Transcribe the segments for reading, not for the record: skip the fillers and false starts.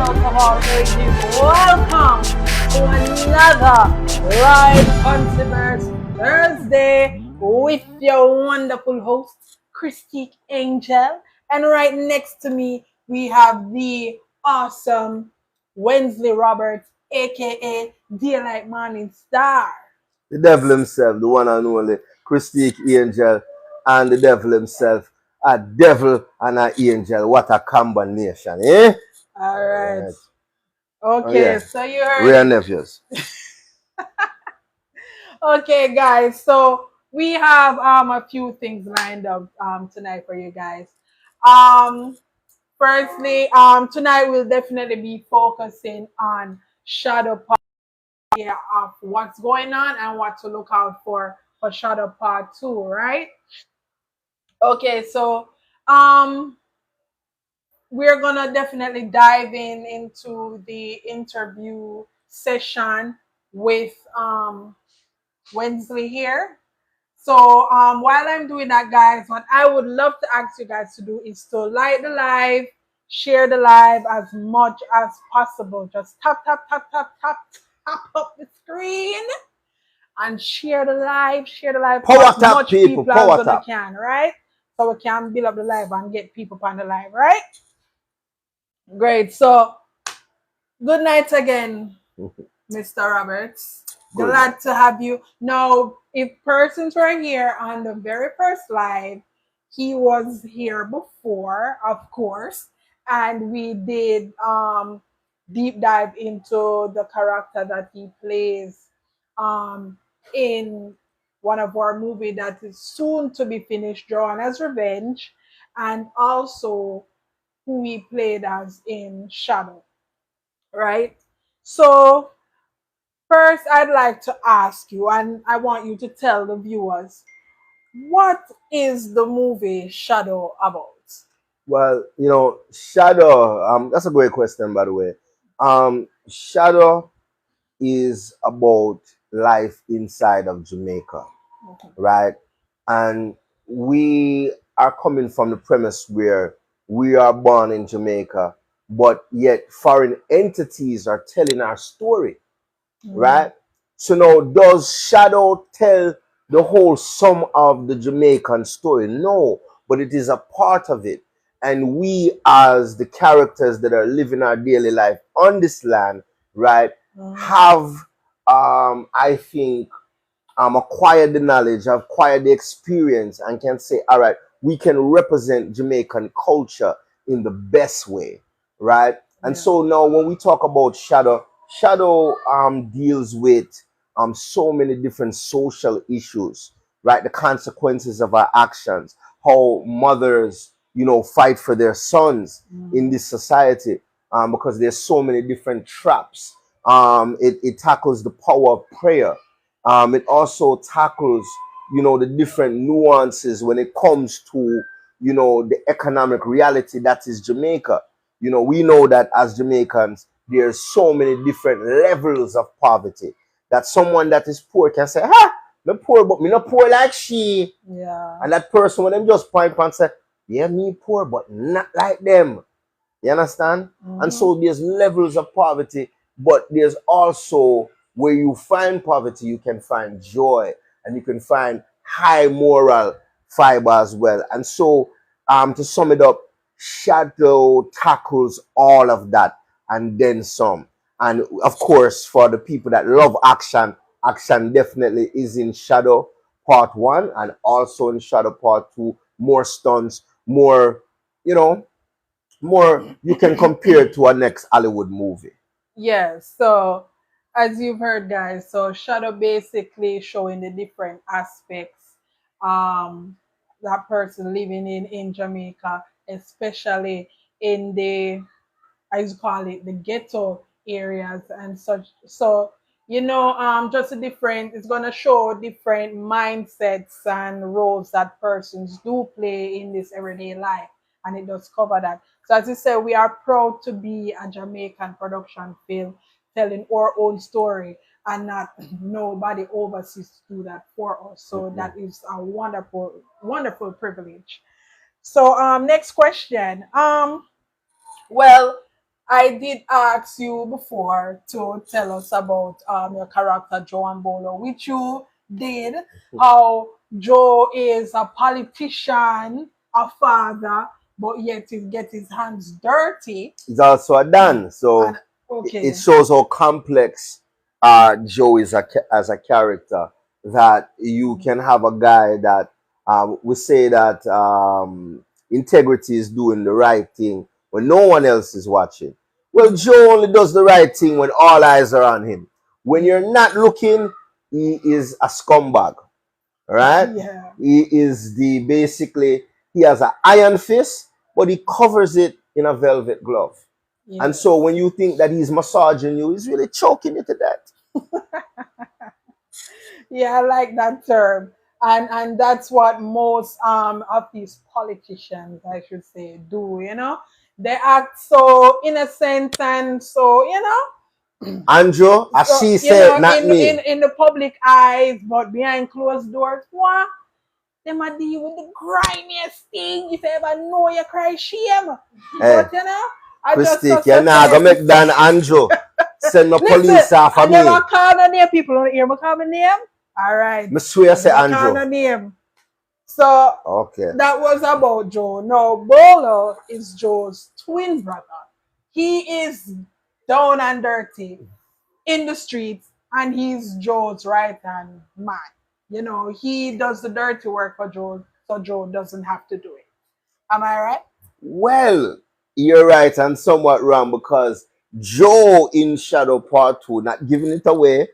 adults of all ages, welcome to another live Conseverse Thursday with your wonderful host, Krystique Angel. And right next to me, we have the awesome Wensely Roberts, aka Daylight Morning Star. The devil himself, the one and only Krystique Angel, and the devil himself, a devil and an angel. What a combination, eh? All right. Right. Okay, Yeah. so you heard. Real nephews. Okay, guys. So we have a few things lined up tonight for you guys. Um Firstly, tonight we'll definitely be focusing on shadow part of what's going on and what to look out for shadow part 2, right? Okay, so um we're gonna definitely dive into the interview session with Wensely here. So while I'm doing that, guys, what I would love to ask you guys to do is to like the live, share the live as much as possible. Just tap, tap, tap, tap, tap, tap up the screen and share the live, Power as tap, much people. people as Power we tap. can, right? So we can build up the live and get people on the live, right? Great. So good night again, Mr. Roberts. Good. Glad to have you. Now, if persons were here on the very first live, he was here before, of course, and we did deep dive into the character that he plays in one of our movie that is soon to be finished, Drawn as Revenge, and also who he played as in Shadow, right? So first, I'd like to ask you, and I want you to tell the viewers, what is the movie Shadow about? Well, Shadow, that's a great question, by the way. Shadow is about life inside of Jamaica, Okay. right? And we are coming from the premise where we are born in Jamaica, but yet foreign entities are telling our story, right? So now, does Shadow tell the whole sum of the Jamaican story? No, but it is a part of it. And we, as the characters that are living our daily life on this land, right, have, I think, acquired the knowledge, acquired the experience, and can say, all right, we can represent Jamaican culture in the best way, right? And so now when we talk about Shadow deals with so many different social issues, right? The consequences of our actions, how mothers, fight for their sons in this society, because there's so many different traps. It tackles the power of prayer. It also tackles, the different nuances when it comes to, the economic reality that is Jamaica. We know that as Jamaicans, there's so many different levels of poverty that someone that is poor can say, ha, me poor, but me not poor like she. Yeah. And that person, when them just point and say, yeah, me poor, but not like them. You understand? And so there's levels of poverty, but there's also where you find poverty, you can find joy and you can find high moral fiber as well. And so, to sum it up, Shadow tackles all of that and then some. And of course, for the people that love action, action definitely is in Shadow Part 1 and also in Shadow Part 2. More stunts, more, more you can compare to a next Hollywood movie. Yes. So, as you've heard, guys, so Shadow basically showing the different aspects that person living in Jamaica, especially in the, as you call it, the ghetto areas and such. So, just a different, it's gonna show different mindsets and roles that persons do play in this everyday life, and it does cover that. So as you said, we are proud to be a Jamaican production film telling our own story and not nobody overseas to do that for us. So that is a wonderful, wonderful privilege. So next question. Well, I did ask you before to tell us about your character Joe Ambolo, which you did. How Joe is a politician, a father, but yet he gets his hands dirty. He's also a Dan, And so it okay, shows how complex Joe is as a character. That you can have a guy that we say that integrity is doing the right thing when no one else is watching. Well, Joe only does the right thing when all eyes are on him. When you're not looking, he is a scumbag, right? yeah, He is the basically he has an iron fist, but he covers it in a velvet glove. And yes. so when you think that he's massaging you, he's really choking you to death. Yeah, I like that term. And that's what most of these politicians, I should say, do, you know. They act so innocent and so, Andrew, as so she said, not me. in the public eyes, but behind closed doors, what? Them a deal with the grimiest thing. If you ever know you cry shame. Hey, But I just krystique, so you're not say gonna make Dan Andrew send no listen, police off I of me. never call no name. People don't hear me call my name. All right. Me swear I say never call Andrew. no name. So Okay. that was about Joe. Now, Bolo is Joe's twin brother. He is down and dirty in the streets, and he's Joe's right hand man. You know, he does the dirty work for Joe, so Joe doesn't have to do it. Am I right? Well, you're right and somewhat wrong because Joe in Shadow Part 2, not giving it away,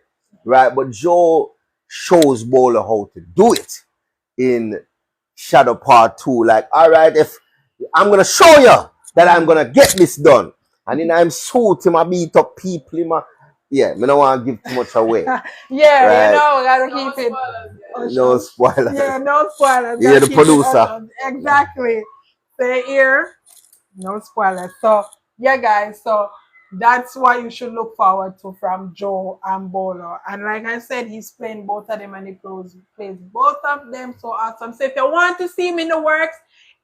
right? But Joe shows Bowler how to do it in Shadow Part 2. Like, all right, if I'm gonna show you that I'm gonna get this done. And then I'm suit him, I beat up people, him, yeah, me don't want to give too much away. Yeah, Right? we gotta keep it hush No hush. spoilers. Yeah, no spoilers. You're Gotta the keep it hush producer. hush. Exactly. Say here, no spoilers. So yeah, guys. So that's what you should look forward to from Joe and Bolo. And like I said, he's playing both of them and he plays both of them so awesome. So if you want to see him in the works,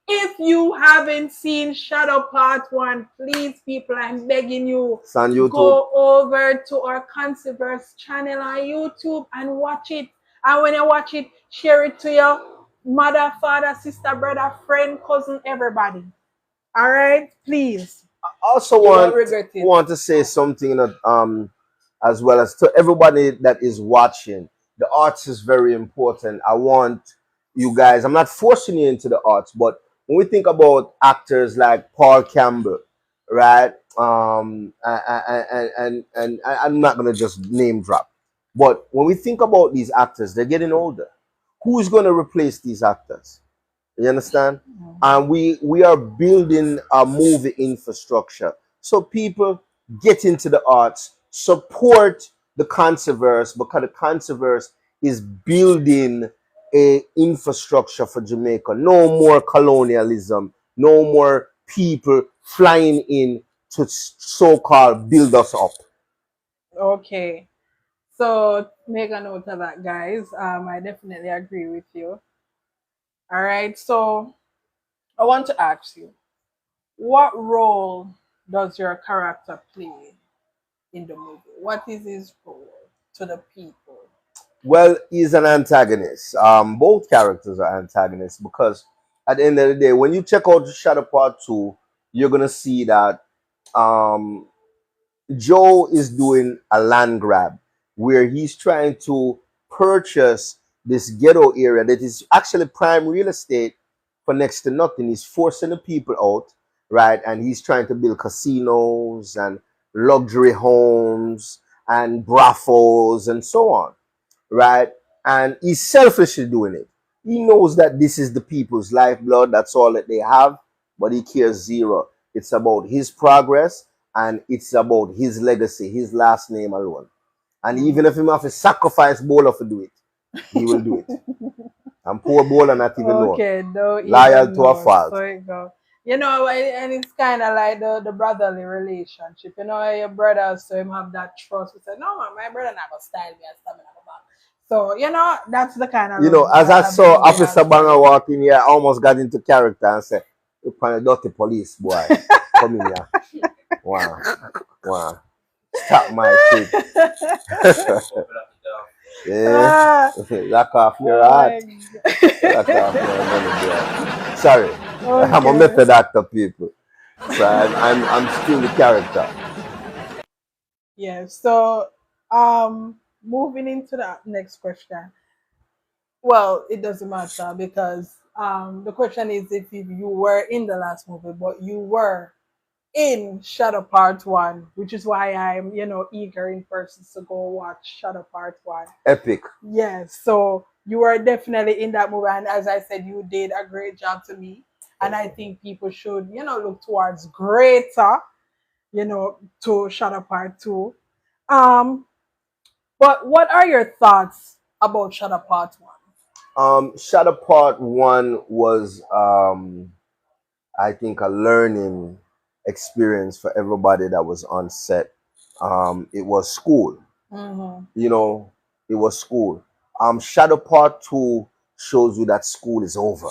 if you haven't seen Shadow Part 1, please, people, I'm begging you, It's on YouTube. go over to our Conseverse channel on YouTube and watch it. And when you watch it, share it to your mother, father, sister, brother, friend, cousin, everybody. All right? Please. Also You won't regret it. want to say something that as well as to everybody that is watching. The arts is very important. I want you guys. I'm not forcing you into the arts, but when we think about actors like Paul Campbell, right? I'm not gonna just name drop, but when we think about these actors, they're getting older. Who's gonna replace these actors? You understand? And we are building a movie infrastructure. So people get into the arts, support the Conseverse because the Conseverse is building a infrastructure for Jamaica. No more colonialism, no more people flying in to so-called build us up. Okay. So make a note of that, guys. I definitely agree with you. All right. So I want to ask you, what role does your character play in the movie? What is his role to the people? Well, he's an antagonist. Both characters are antagonists because at the end of the day, when you check out Shadow Part 2, you're gonna see that um, Joe is doing a land grab where he's trying to purchase this ghetto area that is actually prime real estate for next to nothing. He's forcing the people out, right? And he's trying to build casinos and luxury homes and brothels and so on, right? And he's selfishly doing it. He knows that this is the people's lifeblood, that's all that they have, but he cares zero. It's about his progress and it's about his legacy, his last name alone. And even if he have to sacrifice Bola to do it, he will do it. And poor Bola not even know. Okay, don't Loyal even to a know. fault. So it go. You know, and it's kind of like the brotherly relationship. You know, your brother, so him have that trust. We say, no, man, my brother never style me and stuff. So, you know, that's the kind of You know, love as I that saw brings me Officer as Banger well. walk in here, I almost got into character and said, Look on the dirty police boy. Come in here. Wow. Wow. Stop my trip. Yeah. Ah, Lock off your oh heart. my Lock off your money there. Sorry. God. I'm a Okay. method actor, people. So I'm still the character. Yeah. So, moving into the next question. Well, it doesn't matter because the question is if you were in the last movie, but you were in Shadow Part One, which is why I'm, eager in person to go watch Shadow Part One. Epic. Yes, so you were definitely in that movie, and as I said, you did a great job to me. And I think people should, look towards greater, to Shadow Part Two. Um, but what are your thoughts about Shadow Part One? Shadow Part One was I think a learning experience for everybody that was on set. It was school, Mm-hmm. you know, it was school. Shadow Part Two shows you that school is over,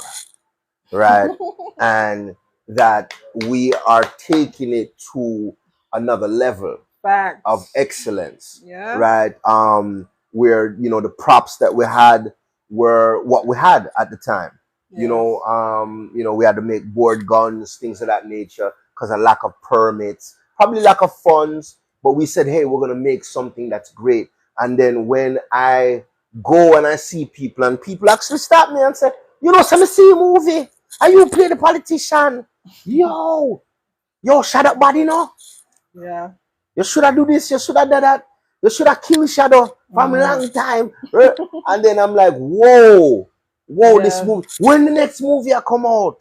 right? And that we are taking it to another level of Facts. excellence, Yeah. right? Where the props that we had were what we had at the time. Yes. We had to make board guns, things of that nature, because of lack of permits, probably lack of funds. But we said, hey, we're gonna make something that's great. And then when I go and I see people, and people actually stop me and say, so me see a movie, and you play the politician, yo, shut up, buddy, no. Yeah. You should have do this. You should have done that. You should have killed Shadow from a Mm-hmm. long time. Right? And then I'm like, whoa, this Yeah. movie. When the next movie I come out?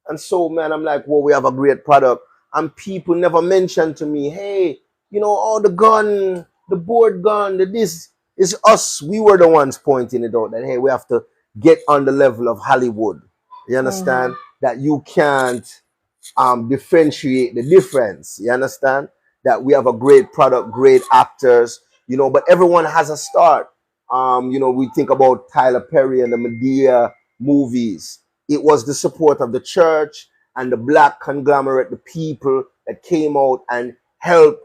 And so, man, I'm like, whoa, we have a great product. And people never mentioned to me, hey, all the gun, the board gun, the this is us. We were the ones pointing it out that, hey, we have to get on the level of Hollywood. You Mm-hmm. understand? That you can't differentiate the difference. You understand? That we have a great product, great actors, but everyone has a start. We think about Tyler Perry and the Medea movies. It was the support of the church and the black conglomerate, the people that came out and helped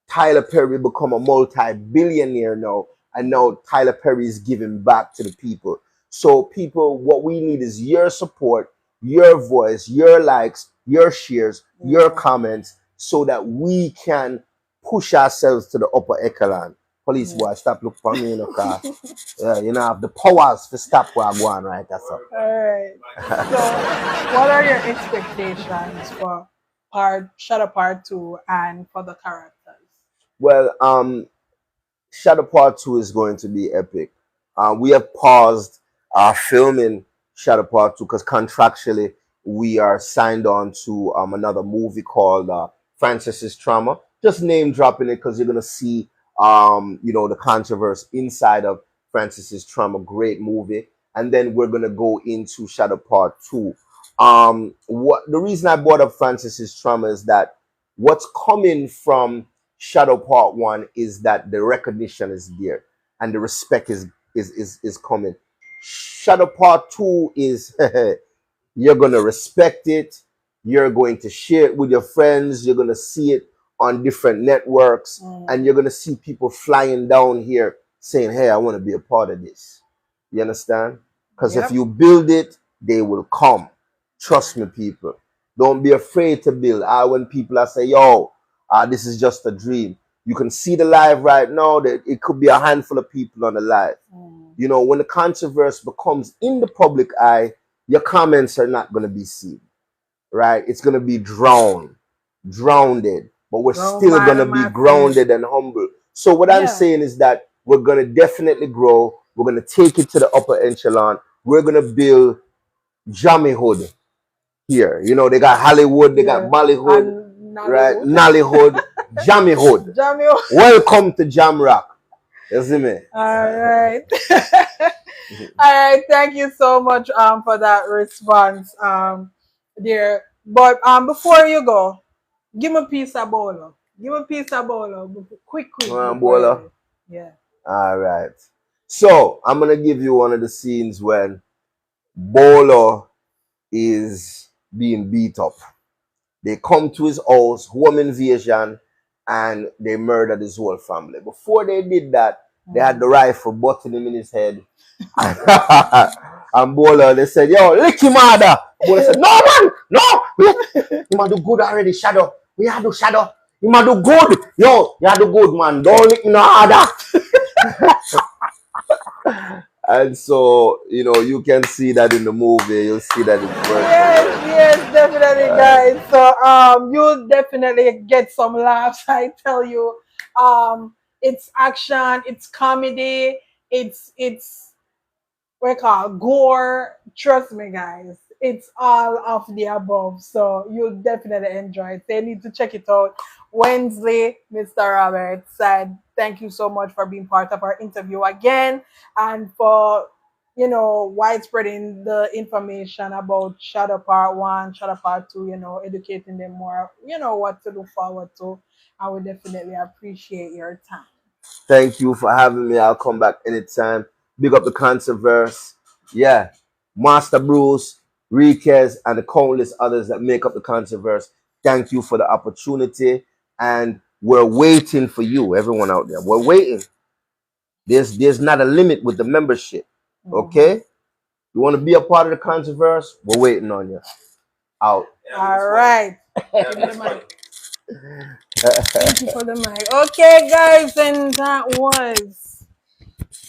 Tyler Perry become a multi-billionaire now, and now Tyler Perry is giving back to the people. So, people, what we need is your support, your voice, your likes, your shares, your Yeah. comments, so that we can push ourselves to the upper echelon. Police Yeah. boy, stop looking for me in the car. Yeah, have the powers to stop where I'm going, right? That's all. All right. So, what are your expectations for Shadow Part Two and for the characters? Well, Shadow Part 2 is going to be epic. We have paused filming Shadow Part 2 because contractually we are signed on to another movie called Francis's Trauma. Just name dropping it because you're going to see, the controversy inside of Francis's Trauma. Great movie. And then we're going to go into Shadow Part 2. What the reason I brought up Francis's Trauma is that what's coming from Shadow Part One is that the recognition is there and the respect is coming. Shadow Part Two is you're gonna respect it, you're going to share it with your friends, you're gonna see it on different networks, and Mm. you're gonna see people flying down here saying, hey, I want to be a part of this. You understand? Because if Yep. you build it, they will come. Trust me, people. Don't be afraid to build. When people are say, yo, this is just a dream. You can see the live right now that it could be a handful of people on the live. Mm. When the controversy becomes in the public eye, your comments are not going to be seen, right? It's going to be drowned, but we're Grown still by going the to be masses. grounded and humble. So what I'm Yeah. saying is that we're going to definitely grow. We're going to take it to the upper echelon. We're going to build Jamiehood here. They got Hollywood, they got Yeah. Bollywood, And right? Nollywood. Nollywood, Jamiehood. Jamil. Welcome to Jam Rock. You see me? All right. All right. Thank you so much for that response, dear. But before you go, give me a piece of bolo. Give me a piece of bolo. Quick before you Bola. leave. Yeah. All right. So I'm gonna give you one of the scenes when Bolo is being beat up. They come to his house, home invasion, and they murdered his whole family. Before they did that, they had the rifle butting him in his head. And Bola, they said, yo, lick him harder. Bola said, no, man, no, wait. You might do good already, Shadow. We have to Shadow. You might do good. Yo, you have to good, man. Don't lick me no harder. And so, you can see that in the movie. You'll see that in the Yes, yes, definitely, guys. So you'll definitely get some laughs. I tell you, it's action, it's comedy, it's we call gore. Trust me, guys. It's all of the above. So you'll definitely enjoy it. They need to check it out. Wednesday, Mr. Robert said, thank you so much for being part of our interview again and for widespreading the information about Shadow Part 1, Shadow Part 2, educating them more, what to look forward to. I would definitely appreciate your time. Thank you for having me. I'll come back anytime. Big up the Conseverse. Yeah. Masta Bruce, Riquez, and the countless others that make up the Conseverse. Thank you for the opportunity. And we're waiting for you, everyone out there. We're waiting. There's not a limit with the membership. Okay? You want to be a part of the Conseverse? We're waiting on you. Out. All right. Thank you for the mic. Okay, guys, and that was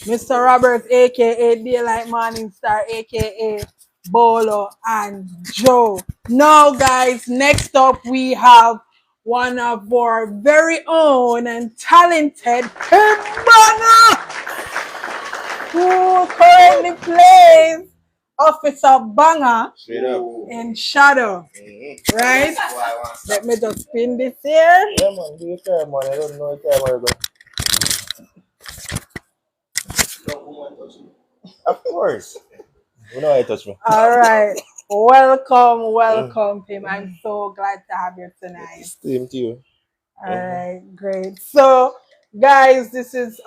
Mr. Roberts, aka Daylight Morning Star, aka Bolo and Joe. Now, guys, next up we have one of our very own and talented Pimp Banger, who currently plays Officer Banger in Shadow. Right? Let me just spin this here. Yeah, man. Do you care, man? I don't know if you care, Of course. You know I touch me. All right. Welcome, Pim. I'm so glad to have you tonight. Same to you. All right, great. So, guys, this is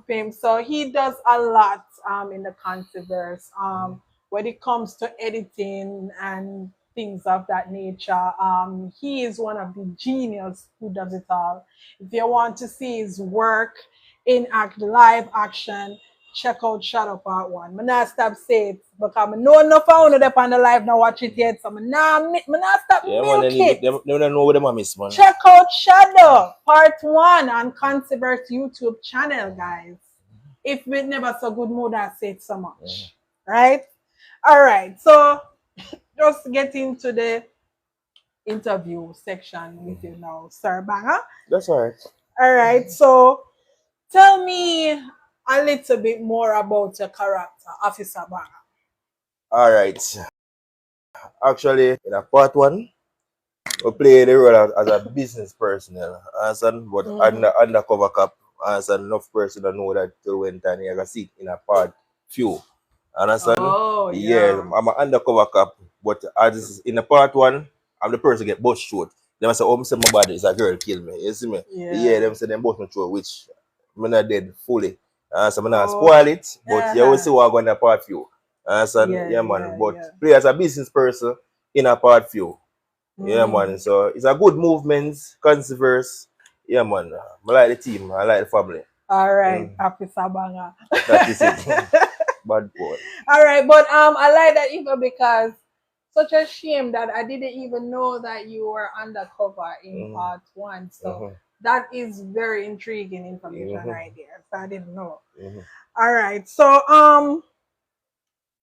Pim. So he does a lot in the Conseverse when it comes to editing and things of that nature. He is one of the genius who does it all. If you want to see his work in live action, check out Shadow Part 1. I'm not stop saying it because I know enough of them on the live now watch it yet. So I'm not stop milk it. They don't know what them miss, man. Check out Shadow Part 1 on Conseverse YouTube channel, guys. If we never so good mood, I say it so much. Right? All right. So just get into the interview section with you now, Sir Banger. That's all right. All right. So tell me a little bit more about your character, Officer Banger. All right. Actually, in a part 1, we play the role as a business personnel, but undercover cop, as enough person that know that till when time you can see in a part few. Understand? Oh, yeah. I'm an undercover cop, but as in a part 1, I'm the person get bust short. Them say, oh, say my body is a girl kill me. You see me? Yeah. Them say them bust me through, which I'm not dead fully. So I'm not spoil it, but you will see what I'm going to part few. Yeah, man. But play as a business person in a part few. Yeah, man. So it's a good movement, Conseverse. Yeah, man. I like the team. I like the family. All right, Officer Banger. That is it. Bad boy. All right, but I like that even because such a shame that I didn't even know that you were undercover in part 1. So that is very intriguing information right there. So I didn't know. All right. So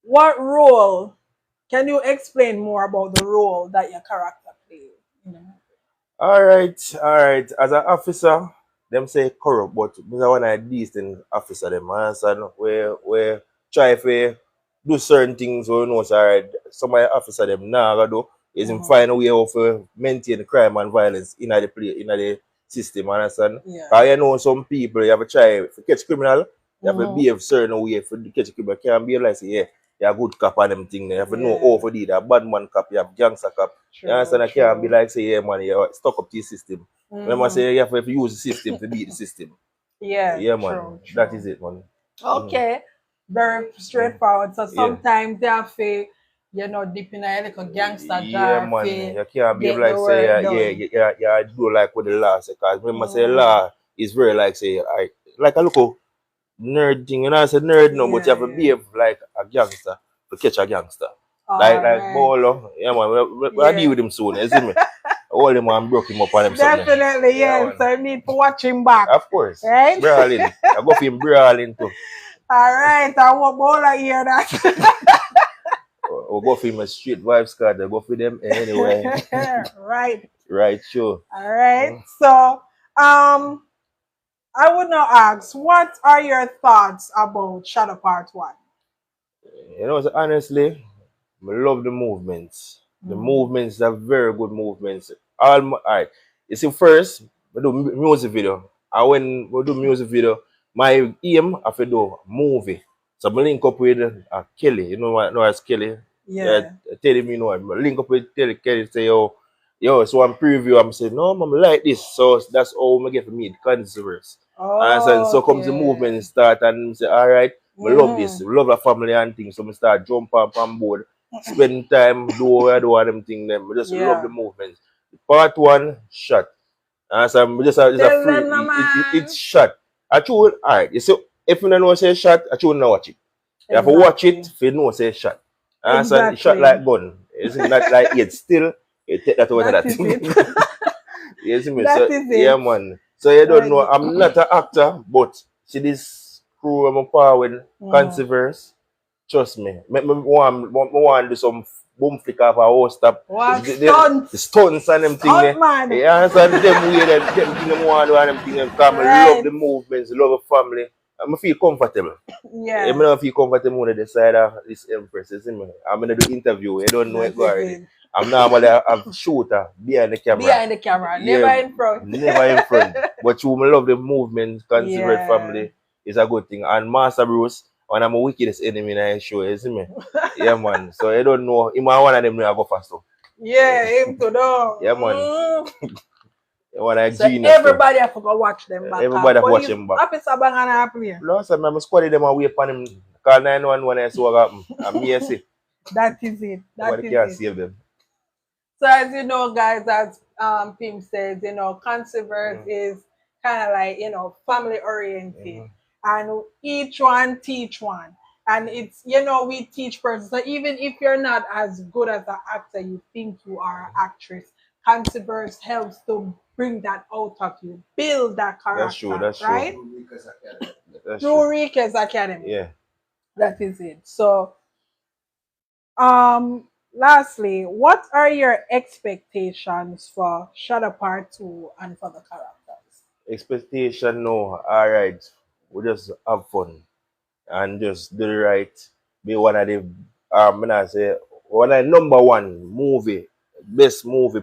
what role? Can you explain more about the role that your character plays? All right. As an officer, them say corrupt, but me one of decent officer them understand where try to do certain things or so alright. Some of the officer them now gotta do is find a way of maintain crime and violence in the system, understand? Because you know some people you have to try to catch criminal, you have to behave certain way for catch a criminal. Can't be like say, yeah, you're a good cop and them thing. You have to know over the a bad man cop, you have gangster cop. You understand? I can't be like say, yeah man, you're stuck up to the system. Remember say you have to use the system to beat the system. Yeah, man. True. That is it, man. Okay. Very straightforward. So sometimes they have to you know, dip in a little gangster Yeah, jar man. to You can't behave get the like say work done. yeah, do like with the law. Because remember say Mm, law is very like say I like a look nerd thing. You know, I said nerd no, but you yeah, have to yeah. behave like a gangster to catch a gangster. All Like right. Bolo. Yeah man, we'll deal Yeah. with him soon, you see me? Hold him and broke him up on him something. Definitely, Yeah yes. man. I need to watch him back. Of course. Right? Brawling. I go for him brawling too. All right. I want more to hear that. Or go for him a street vibes card. I go for them anyway. Right. Right, sure. All right. So, I would now ask, what are your thoughts about Shadow Part 1? You know, so honestly, I love the movements. The Mm. movements are very good movements. Alright. You see, first, we do music video. And when we do music video, my aim of to do movie. So I link up with Kelly. You know what? No, it's Kelly. Yeah, Yeah. tell him, you know, I link up with Kelly. Say, yo, so I'm preview. I'm saying, no, I'm like this. So that's all I get for me. Conseverse. And so comes the movement Okay. start, and say, all right. I love this. Mm-hmm. I love the family and things. So I start jump up on board, spend time, do what I do and them thing. Them. I just love the Yeah. movements. Part one, shot. And so I'm just a Tell free. them, no, It's man. shot. I choose, alright. You see, if you don't know say shot, I choose not watch it. You have to watch it Exactly. if you know say shot. And so it shot Exactly. like gun. It's not like it still. You take that out of That that. is it. You see me? That So is yeah, it. man. So you don't Right. know. I'm not an actor, but see this crew I'm a part with Mm. Conseverse. Trust me. Me want to do some boom flick off a whole stop. What The stunts? stunts and them thing there. Stunt man. Yeah, so them way them thing them want to do and them thing them. Because I love Right. the movements, love the family. I feel comfortable. I Yeah. don't feel comfortable when I decide this Empress. You see me? I'm gonna do interview. I don't know That it go is already. it. I'm normally a shooter behind the camera. Behind the camera, never Yeah, in front. never in front. But you love the movement, considerate Yeah. family is a good thing. And Masta Bruce, when I'm a wickedest enemy in the show, you see me? Yeah, man. So I don't know. Him and one of them know I go fast though. Yeah, him to know. Yeah, man. One of So genius though. everybody have to go watch them back. Everybody have watch Police him back. officer bang on a play. Last time I'm squatting them and wait for him. Call 911 when I saw what happened. And me I say, That is it. That nobody is can it. save them. So as you know, guys, as Pim says, you know, Conseverse is kind of like, you know, family oriented. Mhm. And each one teach one. And it's, you know, we teach persons. So even if you're not as good as an actor, you think you are an actress, Conseverse helps to bring that out of you, build that That's true. character, That's true. right? That's Through true. Rika's Academy. Yeah. That is it. So lastly, what are your expectations for Shadow Part 2 and for the characters? Expectation, no. All right. We just have fun and just do the right. Be one of the I say one of the number one movie, best movie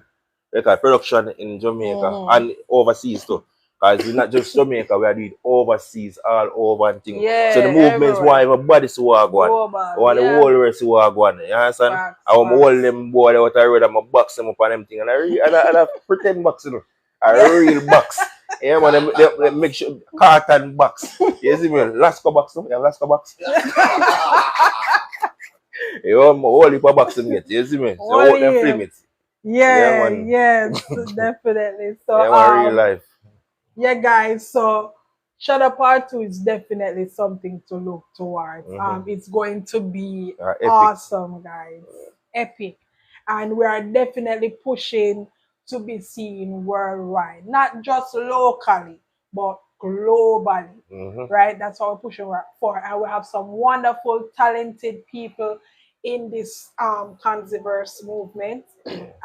like a production in Jamaica Mm-hmm. and overseas too. Because it's not just Jamaica, we are doing overseas, all over and things. So the Yeah, movements everywhere. want everybody to walk one. Global, Want the yeah. whole rest to walk one. You understand? Facts, I want hold facts. them boy out the road, I'm a box them up and them thing. And I pretend box, you know. A Yeah. real box. Yeah, man, they make sure carton box. You see me? Lasco box, no? Yeah, Lasco box. You want all the box them get. You see me? So All hold them year. fling it. Yeah, Yeah, man. yes, definitely. So Yeah, man, real life. yeah, guys, so Shadow Part 2 is definitely something to look towards. It's going to be Epic. awesome, guys. Epic. And we are definitely pushing to be seen worldwide, not just locally, but globally. Right? That's what we're pushing for. And we have some wonderful, talented people in this Conseverse movement.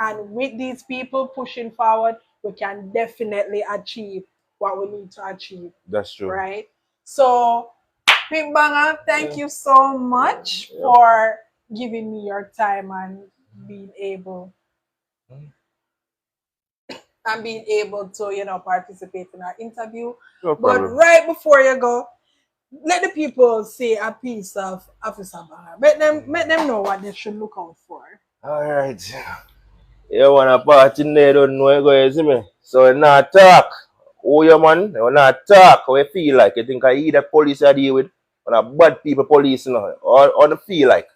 And with these people pushing forward, we can definitely achieve what we need to achieve. That's true. Right? So, Pimp Banger, thank you so much for giving me your time and being able to, you know, participate in our interview. No But problem. right before you go, let the people say a piece of Officer Banger. Make them know what they should look out for. Alright. You want a party in there, don't know you go, you see me? So you not talk. Who you man? You not talk. How you feel like? You think I either police I deal with? Or a bad people police, you know? Or the feel like?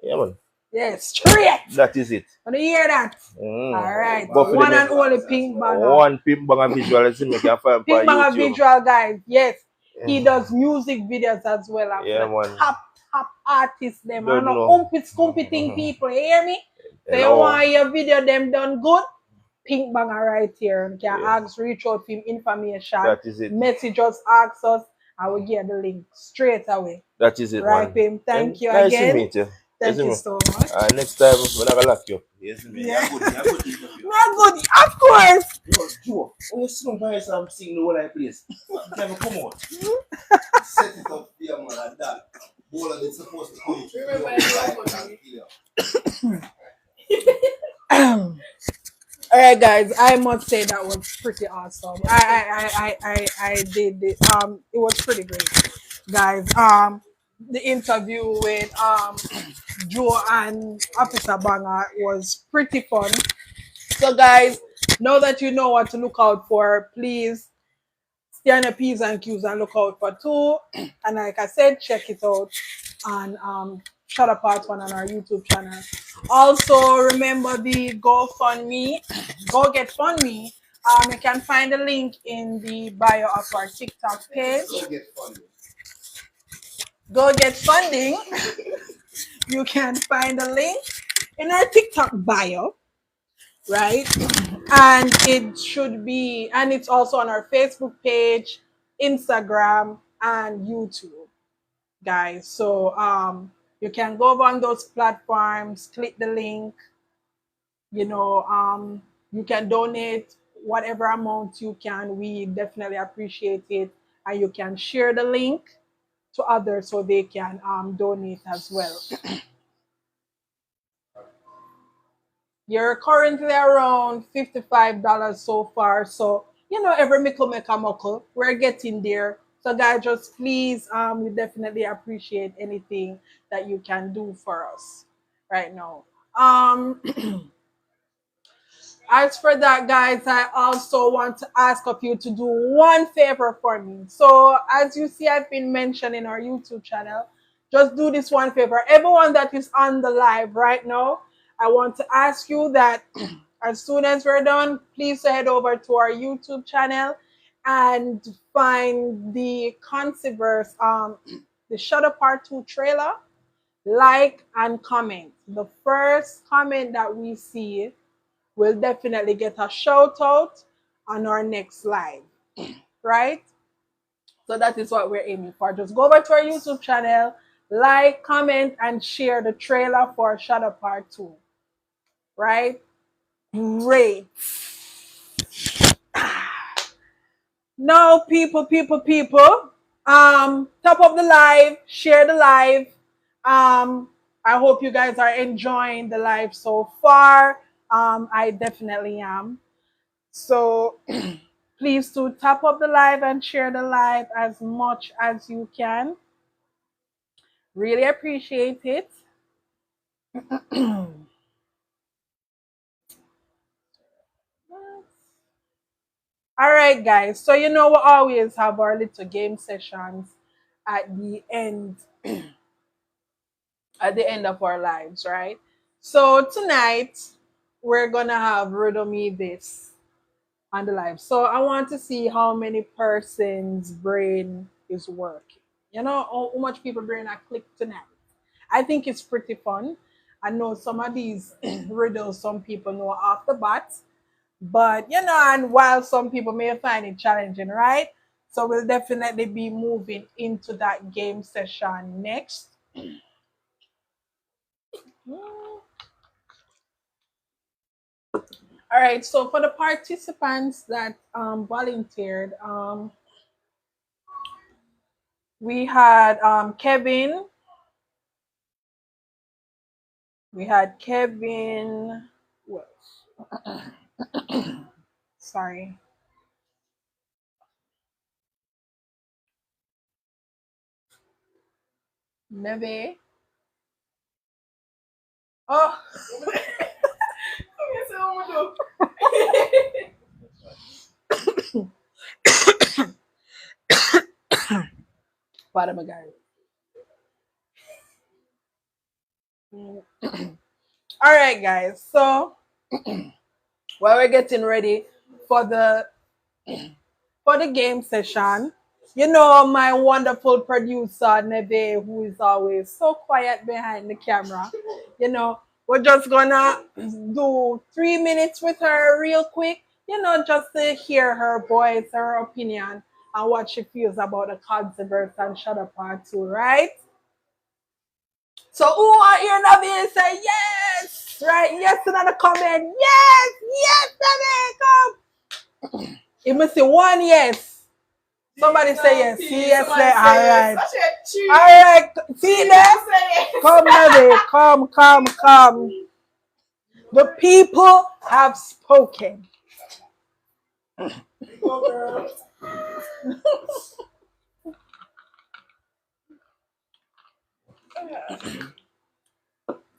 Yeah, man. Yes, straight. That is it. Want to hear that? Mm. All right. But for the One and only Pimp Banger. one Pimp Banger visual, let's see me can find for Pimp Banger YouTube. visual, guys. Yes. He Yeah, does music videos as well. Of yeah the man. top artists them. I Don't know know. umpy scumpy thing people. You hear me? So you Hello. want your video them done good? Pink Banger right here. And can Yeah, ask, reach out for him information. that is it. Message us, ask us. I will get the link straight away. That is it, Right, man. Pim? And Thank you nice to again. meet you. Yes, Thank you me. so much. Next time when I lock you up. Yes, me. Yeah. You're good. You're good interview. Not good, of course. Yo, Joe, when you sit down by yourself singing the whole of the place, can you come out? Set it up here, man, like that. Bowl of it's supposed to come. Remember, All right, guys. I must say that was pretty awesome. I did it. It was pretty great, guys. The interview with Joe and Officer Banger was pretty fun. So, guys, now that you know what to look out for, please stay on your P's and Q's and look out for two. And like I said, check it out on Shut Up Part 1 on our YouTube channel. Also, remember the GoFundMe. Go Get Fund Me. You can find the link in the bio of our TikTok page. Go get funding. Go Get Funding. You can find the link in our TikTok bio, right? And it should be, and it's also on our Facebook page, Instagram, and YouTube, guys. So you can go over on those platforms, click the link, you know, you can donate whatever amount you can. We definitely appreciate it. And you can share the link to others so they can donate as well. You're currently around $55 so far. So, you know, every mickle make a muckle. We're getting there. So guys, just please, we definitely appreciate anything that you can do for us right now. Um as for that, guys, I also want to ask of you to do one favor for me. So, as you see, I've been mentioning our YouTube channel. Just do this one favor. Everyone that is on the live right now, I want to ask you that as soon as we're done, please head over to our YouTube channel and find the Conseverse, the Shutter Part 2 trailer, like and comment. The first comment that we see will definitely get a shout out on our next live, right? So that is what we're aiming for. Just go over to our YouTube channel, like, comment, and share the trailer for Shadow Part 2, right? Great. Now, people, top up the live, share the live. I hope you guys are enjoying the live so far. I definitely am. So please to tap up the live and share the live as much as you can. Really appreciate it. All right, guys. So you know we always have our little game sessions at the end of our lives, right? So tonight we're gonna have Riddle Me This on the live. So I want to see how many persons' brain is working. You know, how much people brain are click tonight. I think it's pretty fun. I know some of these riddles some people know off the bat, but you know, and while some people may find it challenging, right? So we'll definitely be moving into that game session next. All right, so for the participants that volunteered, we had Kevin, we had Kevin, what? Sorry, Neve. Oh, what am I going? Mm. All right, guys. So while we're getting ready for the game session, you know my wonderful producer Neveah, who is always so quiet behind the camera. You know, we're just gonna do 3 minutes with her real quick. You know, just to hear her voice, her opinion, and what she feels about the Conseverse and Shut Up Part 2, right? So who are here Neveah say yes? Right? Yes in the comment. Yes, yes, Neveah, come. You must say one yes. Somebody say yes. See yes there. All right. All right. See there. Come, Neveah. Come, come, come. The people have spoken.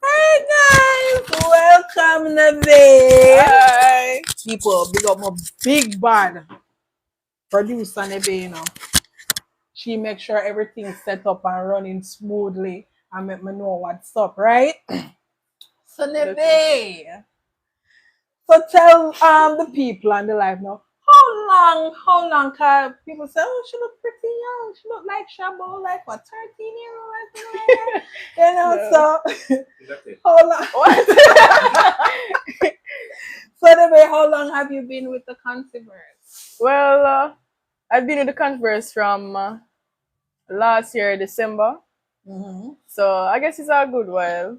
Hey guys, welcome Neveah. Hi. People, big up my big bad producer Neveah, you know. She makes sure everything's set up and running smoothly and make me know what's up, right? So Neveah. So tell the people on the live now, how long can people say, oh, she look pretty young, she look like Shabo, like what, 13-year-old, like, you know, No. so how long? What? So Neveah, how long have you been with the Conseverse? Well, I've been with the Converse from last year, December. Mm-hmm. So I guess it's a good while.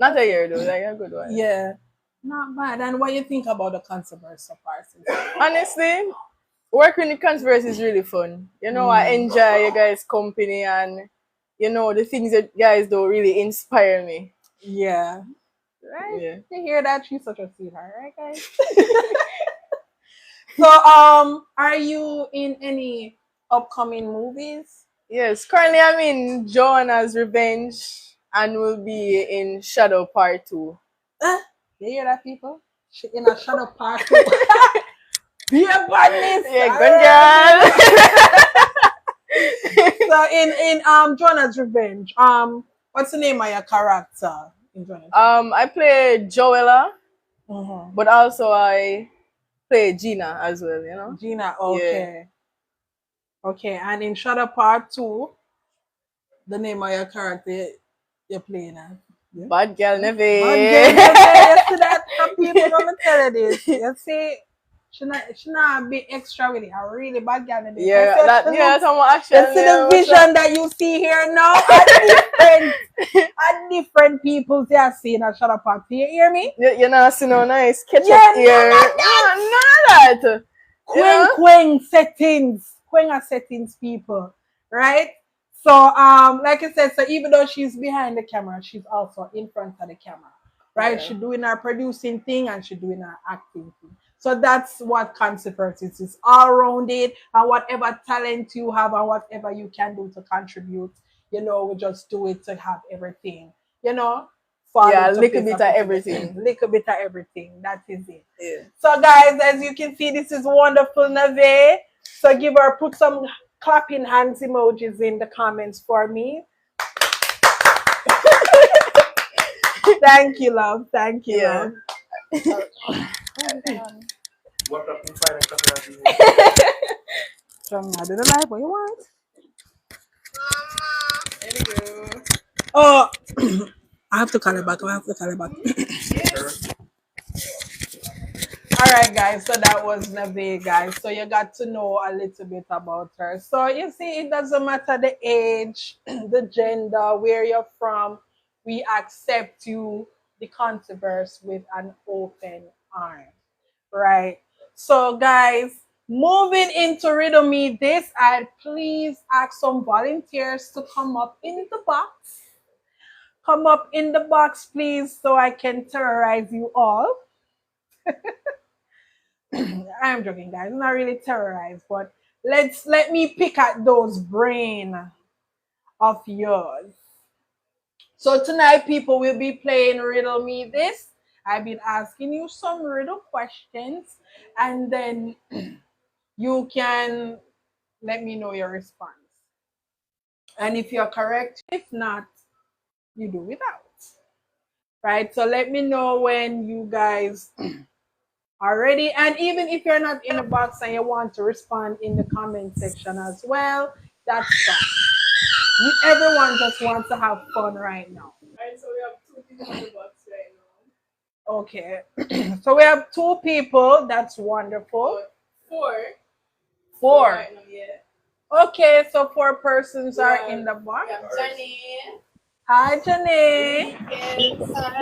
Not a year though, like a good while. Yeah, not bad. And what you think about the Conseverse so far? Honestly, working with Converse is really fun. You know, I enjoy you guys' company and you know the things that you guys do really inspire me. Yeah. Right? Yeah. You hear that? She's such a sweetheart, right, guys? So, are you in any upcoming movies? Yes, currently I'm in Joanna's Revenge and will be in Shadow Part 2. You hear that, people? She in a shadow part. Be a badness. Yeah, All good right. girl. So in Jonah's Revenge, what's the name of your character in Jonah's Revenge? I play Joella, Mm-hmm. but also I play Gina as well, you know? Gina, Yeah. okay. Okay, and in Shadow Part 2, the name of your character you're playing as. Yeah. Bad girl Bad girl, Neveah. never. You see that? Some people don't tell you this. You see, she not be extra with it. A really bad girl, never. Yeah, that's how much You action see the there. vision that you see here now? At different people they are seeing a shut up party. You hear me? You're not seeing no nice ketchup Yeah, here. none of that. None of that. You Quang know? quang settings. Quang are settings people. Right? So like I said, so even though she's behind the camera, she's also in front of the camera. Right? Yeah. She's doing her producing thing and she's doing her acting thing. So that's what Consequence is. It's all rounded and whatever talent you have and whatever you can do to contribute, you know, we just do it to have everything, you know, fall Yeah, a into little place bit and of put together. everything. Little bit of everything. That is it. Yeah. So guys, as you can see, this is wonderful Neveah. So put some clapping hands emojis in the comments for me. Thank you, love. Thank you, Yeah. love. I didn't like what you want. There you go. Oh, I have to call it back. I have to call it back. All right, guys. So that was Neveah, guys. So you got to know a little bit about her. So you see, it doesn't matter the age, the gender, where you're from. We accept you, the Conseverse, with an open arm. Right. So, guys, moving into Riddle Me This, I'd please ask some volunteers to come up in the box. Come up in the box, please, so I can terrorize you all. I'm joking, guys. I'm not really terrorized, but let me pick at those brain of yours. So tonight, people will be playing Riddle Me This. I've been asking you some riddle questions, and then you can let me know your response. And if you're correct, if not, you do without. right? So let me know when you guys are ready. And even if you're not in the box and you want to respond in the comment section as well, that's fine. Everyone just wants to have fun right now. Alright, so we have 2 people in the box right now. Okay. So we have 2 people. That's wonderful. 4. 4. Right now, yeah. Okay, so 4 persons are in the box. We have Johnny. Hi, Johnny.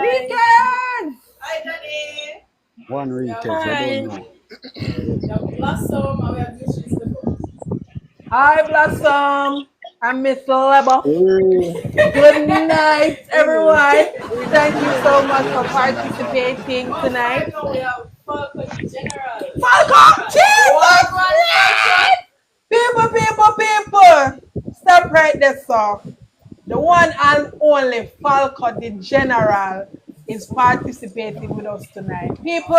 Weekend. Hi, Johnny. One weekend, I don't know. We have Blossom and we have Lucius the box. Hi, Blossom. I'm Miss Lebo. Hey, Good night, everyone. Thank you so much for participating tonight. Right now we have Falcon General. Falcon! Jesus! People! Stop right there, sir. The one and only Falcon the General is participating with us tonight. People,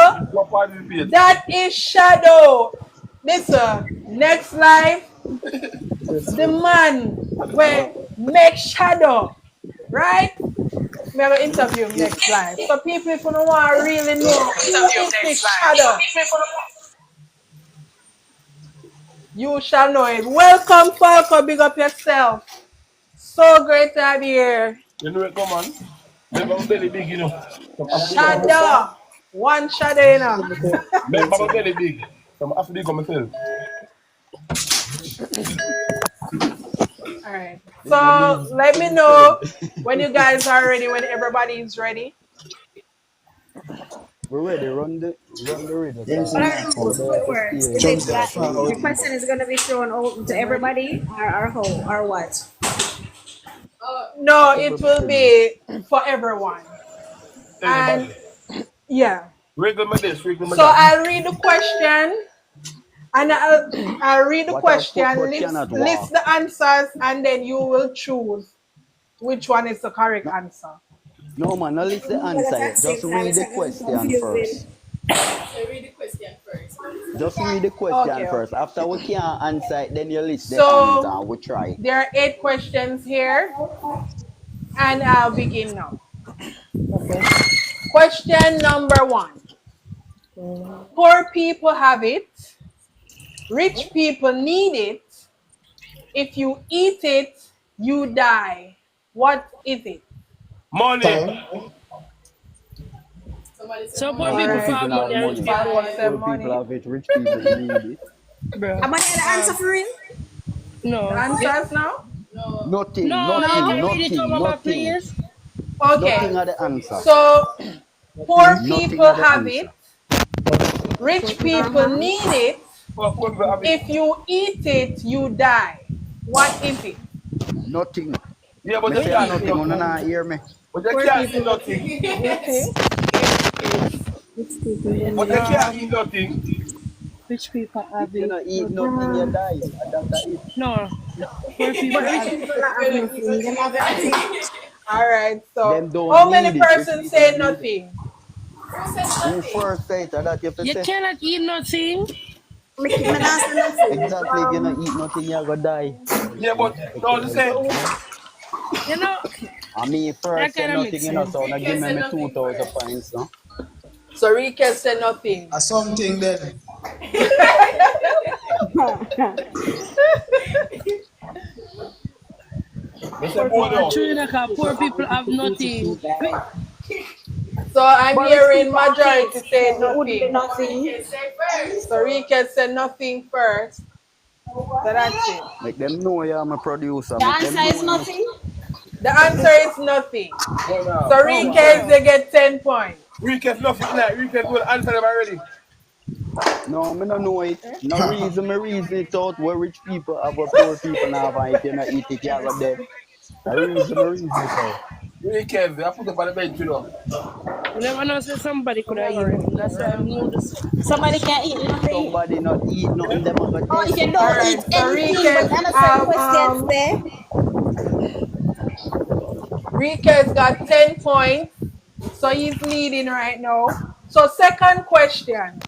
that is Shadow. Listen, next live, the man will make Shadow, right? We're going to interview him next live. So people, if you don't want to really know who is this Shadow, you shall know it. Welcome, Falco. Big up yourself. So great to have you here. You know it, come on. Make my belly big, you know. Shadow. One shadow, you know. Make my belly big. Some African come myself. All right. So let me know when you guys are ready, when everybody is ready. we're ready. Run the radio. The question is gonna be thrown to everybody, or what? No, it will be for everyone. And yeah. Wriggle my this, wriggle my So that. I'll read the question. And I'll read the question, list the answers, and then you will choose which one is the correct answer. No, man, not list the answer. Just read the question first. So read the question first. Just read the question first. After we can't answer it, then you list the So answer and we try. there are 8 questions here, and I'll begin now. Okay. Question number 1. Poor people have it. Rich people need it. If you eat it, you die. What is it? Money. So Poor people have money. Poor people have it. Rich people need it. Am I the answer for real? No. The answers now? Nothing. Okay. Nothing are the answer. So, poor people have it. Rich people need it. If you eat it, you die. What is it? Nothing. Yeah, but they they say can't nothing. Not hear me. But they can't eat nothing. But they can't eat nothing. Rich people have If you not eat nothing, you die. That's it. No. Poor people All right. So, Them don't how many need it. persons say nothing? Who first say that you You say? cannot eat nothing. Exactly. If you not eat nothing, you're gonna die. Yeah, but no, the same. You know. I mean, first say nothing, you know, so now give me 2,000 points, no? So Rika said nothing. Something then. Poor people have nothing. So I'm hearing majority say nothing. So Rika said nothing first. So that's it. Make them know I'm a producer. The answer is nothing. The answer is nothing. So Rika, they get 10 points. Rika's nothing like Rika's will answer them already. No, I don't know it. No reason, I reason it out where rich people have, what poor people have, and if you not eat it, you're dead. I reason it out. Rika's, I put up on the bench, you know. You never know, say somebody could have eaten. That's why I know this. Somebody can't eat nothing. Somebody not eat nothing, them are Oh, if you don't eat anything, but answer questions there. Rika's got 10 points. So he's leading right now. So second question.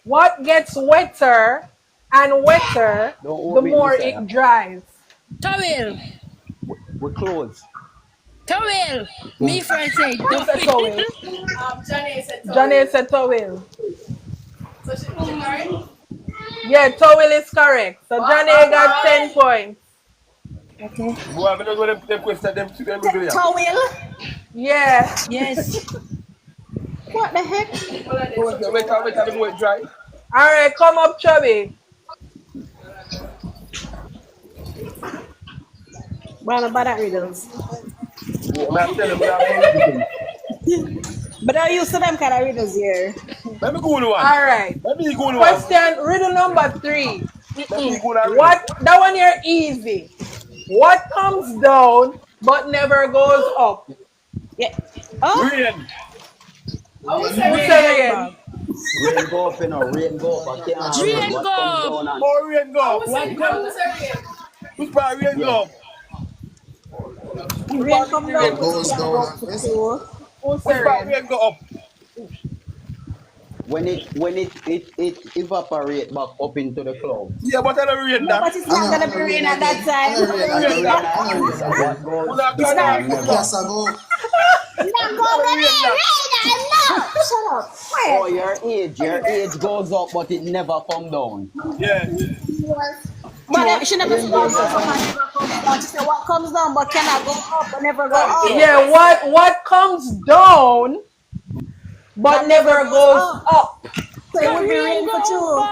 What gets wetter and wetter the more it dries? Towel. With clothes. Towel. Me first say Who said towel. towel? Johnny said towel. Johnny said towel. So she correct? Yeah, towel is correct. So Johnny got 10 points. Okay. Boy, I don't know them question them to them here. Towel? Yeah. Yes. What the heck? Wait till the boy dry. All right, come up, Chubby. Well, about that riddles. Yeah, man, tell them we have everything. But I used to them kind of riddles here. Let me go on one. All right. Let me go on one. Question riddle number 3. Let me go on What? That one here easy. What comes down but never goes up? Yeah. Oh, Rain. Who said rain? Rain go up, you know, rain go up. I can't Rain read what go comes up. down and More rain go. What Who's part rain go? rain come down. Rain goes down and Who rest. Who's said part rain? rain go up? when it evaporate back up into the clouds. Yeah, but I don't rain No, that. but it's not going to be rain at that time. What goes Who's not It's going not. to Yes, I go. Not going to be rain. No. Shut up. Oh, your age goes up, but it never come down. Yeah. But she never goes up and never comes down. She said what comes down but cannot go up and never go up. Yeah, what comes down but never goes up? So it would be rain for two.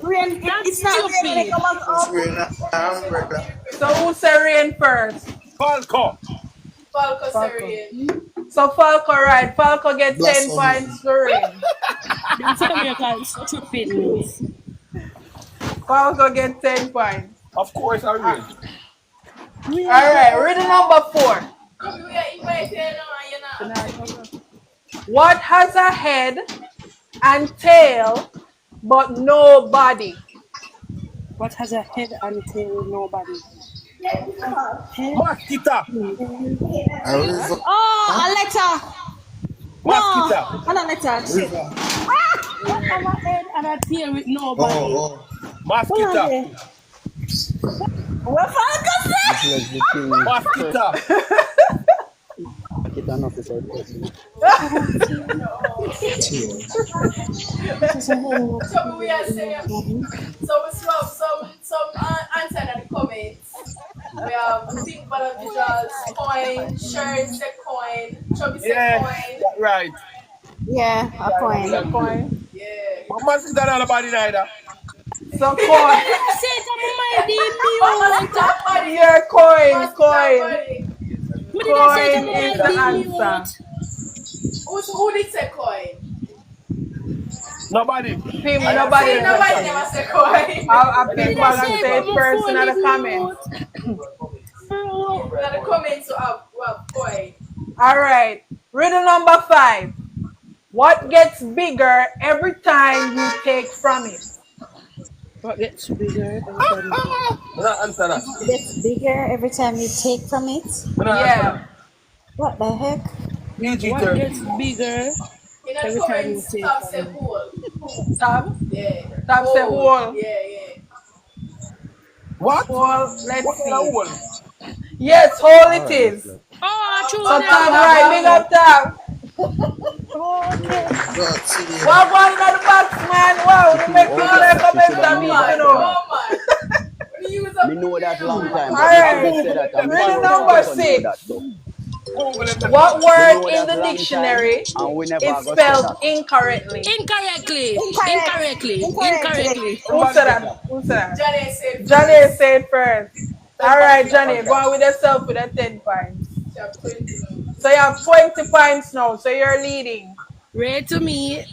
Rain, it's not rain when it comes up. We're in an umbrella. So who said rain first? Falco. Falco said rain. So Falco, right? Falco gets 10 Blasphemy. points for rain. That's American stupid news. Falco gets 10 points. Of course I rain. All right, riddle number 4. What has a head and tail but no body? What has a head and tail? Nobody. Mosquito. A river. Oh, a letter. Mosquito. No, a letter. Shit. What has a head and a tail with nobody? Oh. Mosquito. What Falco said? Mosquito. It's an officer person. So we are saying, so we have some answer in the comments. We have pink ball of visuals, coin, shirts, a coin, chubby Yeah, coin. right. Yeah, a coin. The coin. Yeah. But mosquito not about it either. So coin. Say my mute. Yeah, coin. Coin Coin is the answer. Who did say coin? Nobody. Pim, nobody. Nobody never said coin. I'll pick one and say it first in the comments. In the comments, we have coin. All right. Riddle number 5. What gets bigger every time you take from it? What gets bigger? Not answer that. It gets bigger every time you take from it. Yeah. What the heck? What gets bigger? In the Every time you comments, say top say hole. Tab? Yeah. Tab say hole. Yeah. What? Hole. Let's What kind of see. hole? Yes, hole it is. Oh, true. So Tab, right. Big up Tab. God, see you. Wow, going in the box, man. Wow, you make people like comment on me, you know. Me know that long time. All right. Riddle number 6. What word in the dictionary is spelled incorrectly? Incorrectly. Who said that? Johnny said. Johnny said first. All right, Johnny, go on with yourself with a 10 points. So you have 20 points now, so you're leading. Read to me.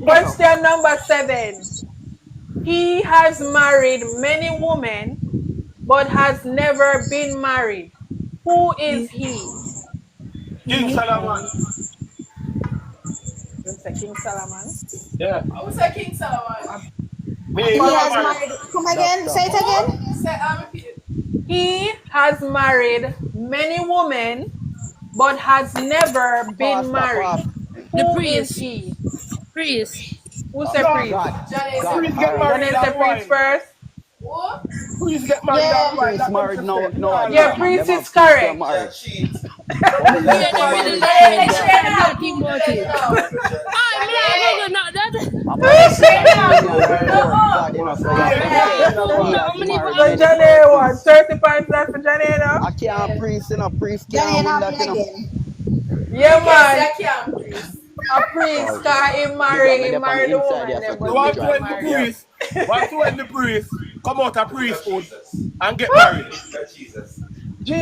Question number 7. He has married many women, but has never been married. Who is he? King Solomon. You say King Solomon? Yeah. Who said King Solomon? Me. He has married. Come again. Say it again. Repeat it. He has married many women, but has never been married. The Who priest. is he? Priest. Who said priest? Johnny said. Priest get Johnny married. said priest first. Who? Priest get married Yeah. and right. Priest That's what married she now, said. Yeah, nowadays, man. priest Them is have priest get correct. married. But the Yeah, length of them Jane, really marriage like change, that. Jane, I'm man. not Google thinking about it it. now. I me not Jane, Google not that. A priest is a Jane, union Google before now. God, you know, so you I have me to Yeah, not say Google he no. has I'm only married So find many Johnny, what? persons. 30 points left for Johnny, you know? I can't Yeah. priest, you know, priest Johnny can't and win I that, you win know. again. Yeah, You can say man. I can't, Chris. A priest, Oh, cause Big up, me he there on the married the inside woman, here, so then, you but tell the want still to get truth. end the married. Yeah. priest, want to end the priest, come out of priesthood and get married. Jesus.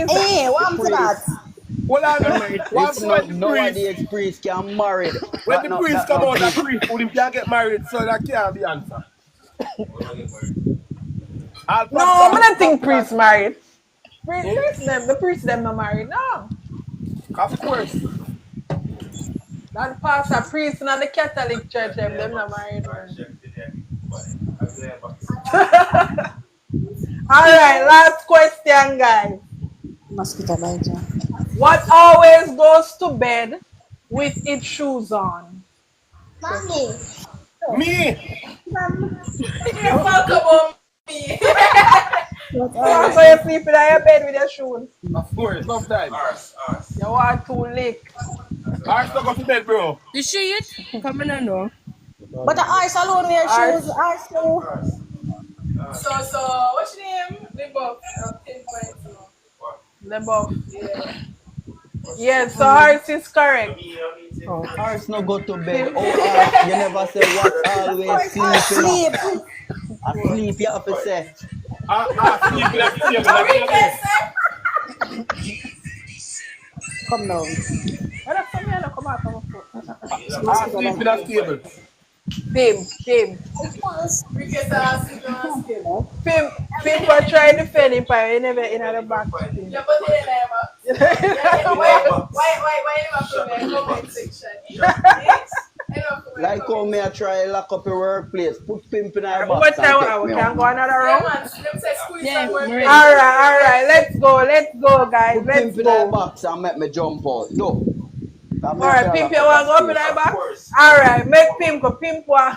Hey, what The happened to that? priest, Well, I I'm know, married want first. if to not end the priest, nowadays priest can married, when the priest that come not out of good. priesthood, him can't get married, so that can't be answer. All No, I pastor, don't think pastor, priest married. hmm? The priest them not married. No. Of course. That pastor, priest in the Catholic church, them not married. All right, last question, guys. Mosquito bite. What always goes to bed with its shoes on? Mommy. Me, You fuck about me. What So I'm always going goes to sleep in your bed with your shoes. of course, sometimes. You want to lick. I still go to bed, bro. You see it? Come in and know. But the ice alone wear shoes. Arse. Ice too. So, what's your name? The buff of Pimp Banger. The buff. Yeah. Yes, so Arse is correct. Oh, ours no go to bed. Pimp. Oh, ours, you never say what always I sleep, you know. sleep. Asleep, you have to say. I sleep in a table, Are not we in a can bed. say? Come down. What the fuck, man? Come out from my foot. I Mosquito sleep bite. in a stable. Pimp. We can say I sleep on a skin. Pimp will try to defend him, but he never in the back. Pimp. Yeah, but they never. Yeah, why you have to make comment section? Yes? I don't have to Like how me comment. I try lock up your workplace, put pimp in our What box and time take we me can out. go another Yeah, round? man. Them say squeeze Yeah, and work. I'm All ready. right. Let's go, guys. Put Let's pimp in our go. box and make me jump out. No. Come All here, right, feel Pimp, lock you up want that to go up in space. the back? All right, make Pimp go. Pimp one.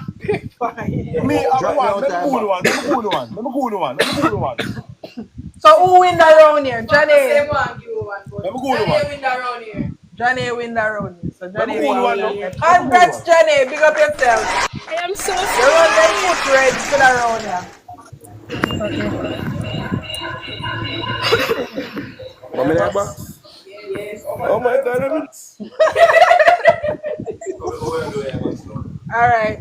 Me, I'm Drop me one. out Let me our good one. box. Let me good one. Let me good one. Let me good one. So who win the round here? Fuck the same Johnny. one, give you one. Let me But good Johnny one. win around here. Johnny win the round here. So Let me Johnny good win. one. No. Yeah. Let me good Congrats, one. Johnny. Big up yourself. I am so You run them sorry. foot red for the round here. Okay. Come in there, box. Yes. Oh my God, let me. All right.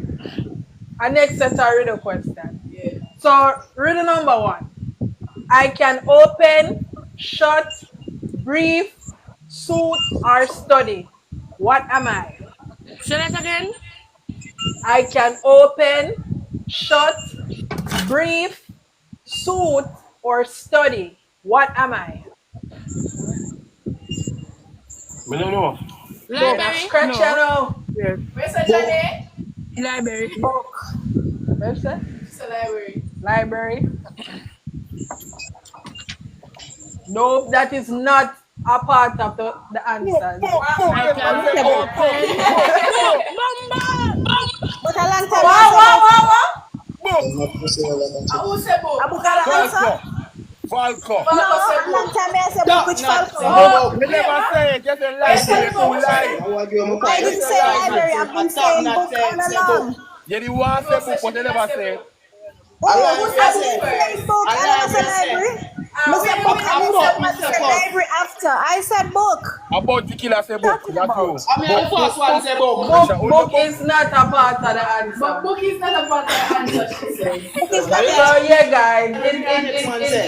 Our next set of riddle question. Yeah. So riddle number one. I can open, shut, breathe, suit, or study. What am I? Say that again. I can open, shut, breathe, suit, or study. What am I? Me don't know. Don't Library? scratch you No. now. Yeah. Where's the Johnny? Library. Book. Where's that? It's a library. Library. Nope, that is not a part of the answers. I can open. Book. Bomba. But a long time I say book. What? Book. I'm not pushing you like a Who say book? A book are the answer? Falco. No, Falco say a long book. time I say book. Which Falco? Oh, Me never yeah. say it. Just in Where's life. the You book? too lie. I want to give him a I call. didn't say library. I've been saying book all along. You the one say book, but you never say it. Oh, Who I've say been book saying first? book. I never said library. I said book and then said library after. I said book. About the killer say book. Talking That's about. true. I mean, the first one say book. Book is not a part of the But answer. book is not a part of the answer, she says. Book is not So there. yeah, guys,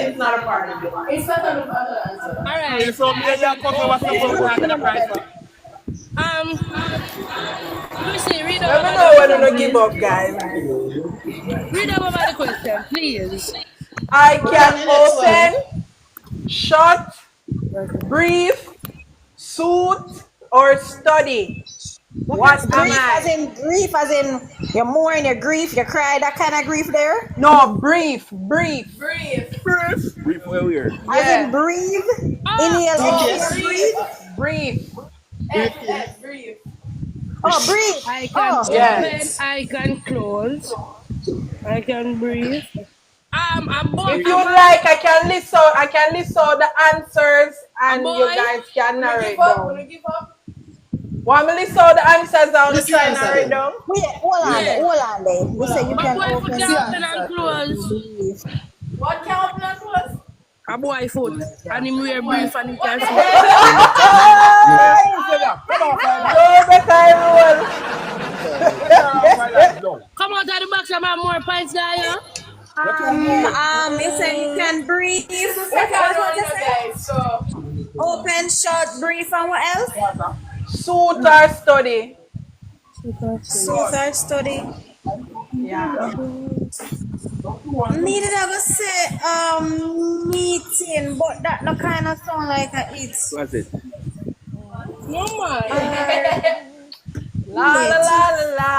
it's not a part of it. It's not a part of the answer. All right. So me and your cousin was supposed to get a prize for. Lucy, read Let me over know the when you question, don't give please. up, guys. Read over the question, please. I can open, shut, breathe, suit, or study. What am Grief as I? in grief as in you mourn, you grief, you cry, that kind of grief there. No, breathe. Breathe. Brief well weird. As in Yeah, breathe. Oh, Inhale, Yes. exhale, breathe. breathe. Breathe. Oh, breathe. I can Oh, open, Yes. I can close, I can breathe. If you would like, I can list out the answers and you guys can narrow it down. Give up. Want me list out the answers and List the try and answer narrow it then. down? Wait, hold on there, hold on there. We say you My can boy foot open can See open and answer. close. What can open and close? A boy foot. And him wear brief and he can see. Who said that? Come on, Fireman. Don't make I roll. Come out of the box and have more pints there, yeah? You say you can breathe. This is the second one, you know, guys. So, Open, short, brief, and what else? Suit or study. Suit or study. Yeah. Me did ever say meeting, but that no kind of sound like a it. What's it? No, man. La la la la la.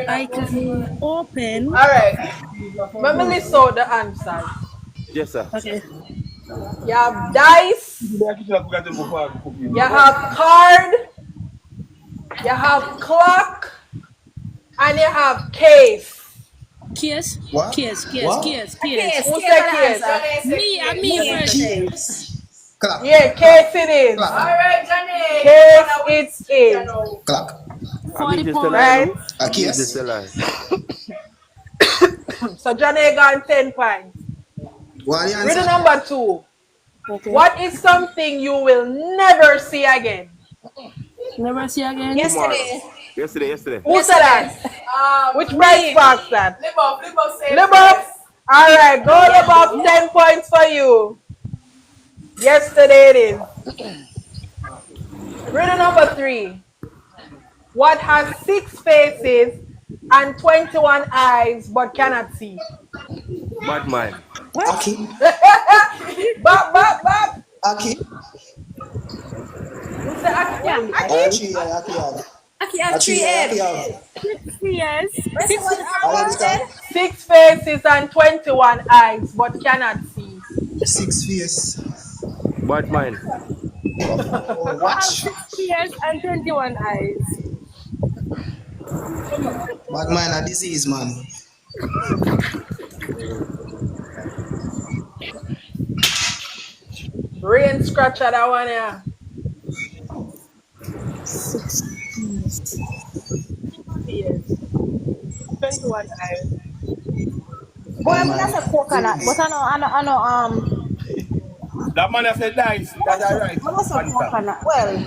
I can open. All right. Let me list out the answers. Yes, sir. Okay. You have dice. You have card. You have clock. And you have case. Case? What? Case. What? Case. Who said case? Me first. Clock. Yeah, case it is. Clock. alright, Johnny. Case it is. Clock. 40 pounds. Right? A case. So Johnny got 10 points. What the Riddle answer? number 2. Okay. What is something you will never see again? Never see again. Yesterday. Yesterday. Who said that? Which price box that? Live up, say Live up. yes. All right, go live up. 10 points for you. Yesterday it is. Riddle number 3. What has 6 faces and 21 eyes but cannot see? Bad mind. Aki. Bop. Aki. Who said Aki? Aki. Aki have 3 heads. Yes. 6 faces and 21 eyes but cannot see. 6 face. Bad mind. Watch. Yes, and 21 eyes. Bad man a disease, man. Rain scratcher that one here. 21 eyes. Boy, I'm gonna say coconut, but I know, That man has said dice. That's all right. I'm gonna say coconut. Well, Who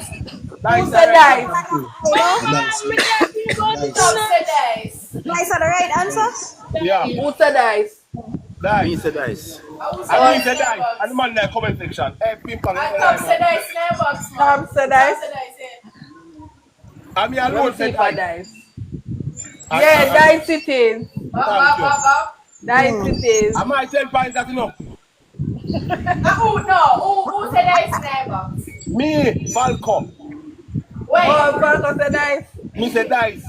said dice? Tom said dice. nice are the right answer. Yeah. Who said dice? Dice. Me said dice. I mean, said dice. And the man in the comment section. Hey, Pimp Banger. And Tom said dice in the box, man. Tom said dice. I mean, I Let know me see said if I dice. dice. Yeah, dice it is. Up. Dice it is. I might 10 points that enough. Who said dice in the box? Me, Falco. Wait. Oh, Falco said dice. Me said dice.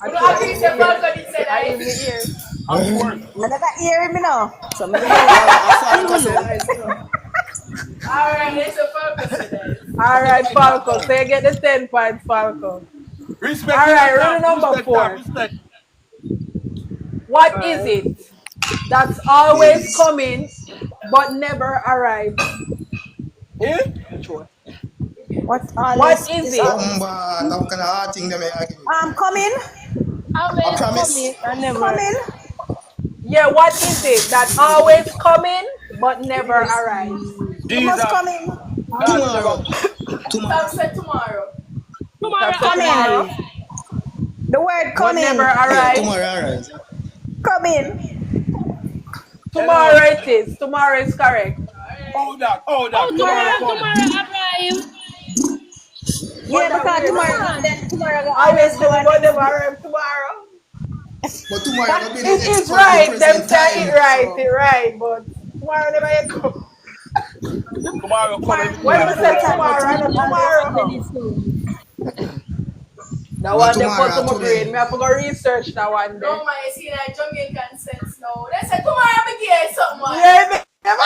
I think the Falco did say I in the dice. ear. I'm work. I never hear me now. So I Alright, it's a Falco said dice. All right, Falco. So you get the 10 points, Falco. Respect. All right, respect, rule number respect, 4. Respect. What is it that's always coming but never arrives? Eh? what Is it? Some kind of hard thing they may argue. coming. Always promise. coming and never. Coming. Yeah, what is it that's always coming but never arrives? Jesus. What's coming? Tomorrow. Tom said tomorrow. Tomorrow. Tomorrow, The word but coming. never Yeah, arrives. tomorrow, alright. Coming. Tomorrow it is. Tomorrow is correct. Hold that. Tomorrow Tomorrow. arrive. Yeah, because tomorrow. Then tomorrow. Always coming but never arrive tomorrow. But tomorrow will be the It is next right. Them present say time. it right. It right. But tomorrow never yet come. Tomorrow coming. When we say tomorrow, I know tomorrow. That one they put to my brain. Me have to go research that one day. No, man, you see that Jamaican sense now. They said tomorrow I'm going something, man. Yeah, me never know.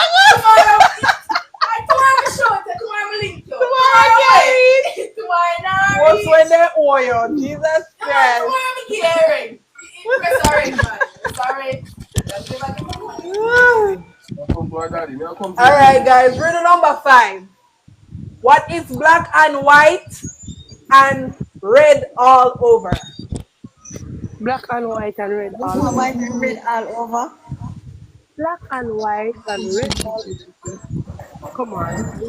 Tomorrow I'm short. Tomorrow I'm link you. Tomorrow carry. Tomorrow now. What's when they owe you? Jesus Tomorrow Christ. I'm hearing. It's alright, man. It's alright. All right, guys. Riddle number 5. What is black and white and red all over? Black and white and red Black all and over. white and red all over. Black and white and red all over. Come on.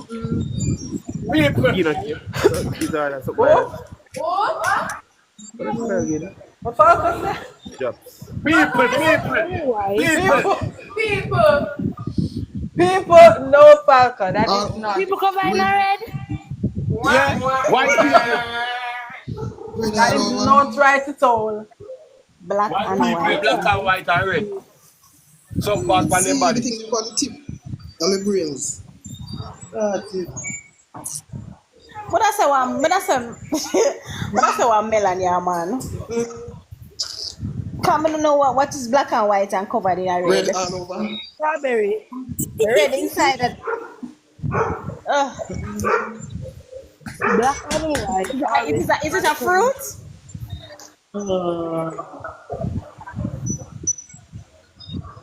People. You know, these are something like that. Oh, What? What is that again? what focus there? Jobs. People. And white. People. People. People, no Falcon. That is not. People cover in red. Yeah. White people. Red That all is over. not right at all. Black White and people, white. black and white and red. Some part on See them body. the thing about the tip. On my brains. That's it. But that's one melon, yeah, man. Come on, know what is black and white and covered in a red. Red all over. Strawberry. Red inside that. Black and white. Is it a fruit?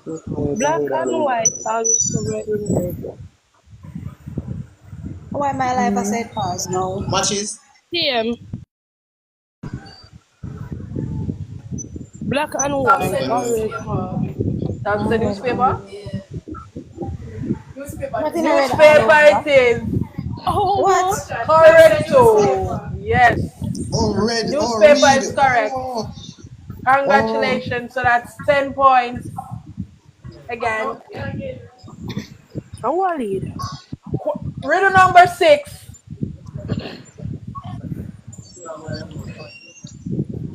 Black and white always covered in red. Why my life I said pause now? Matches. Same. Black and Stop white saying always. newspaper. That's the newspaper. Yeah. Newspaper. What in a red Newspaper all it over? is. Oh, What? Correct. So, yes. Oh, red. Oh, Newspaper read. is correct. Oh. Congratulations. So that's 10 points. Again. I want to lead. Riddle number 6. Can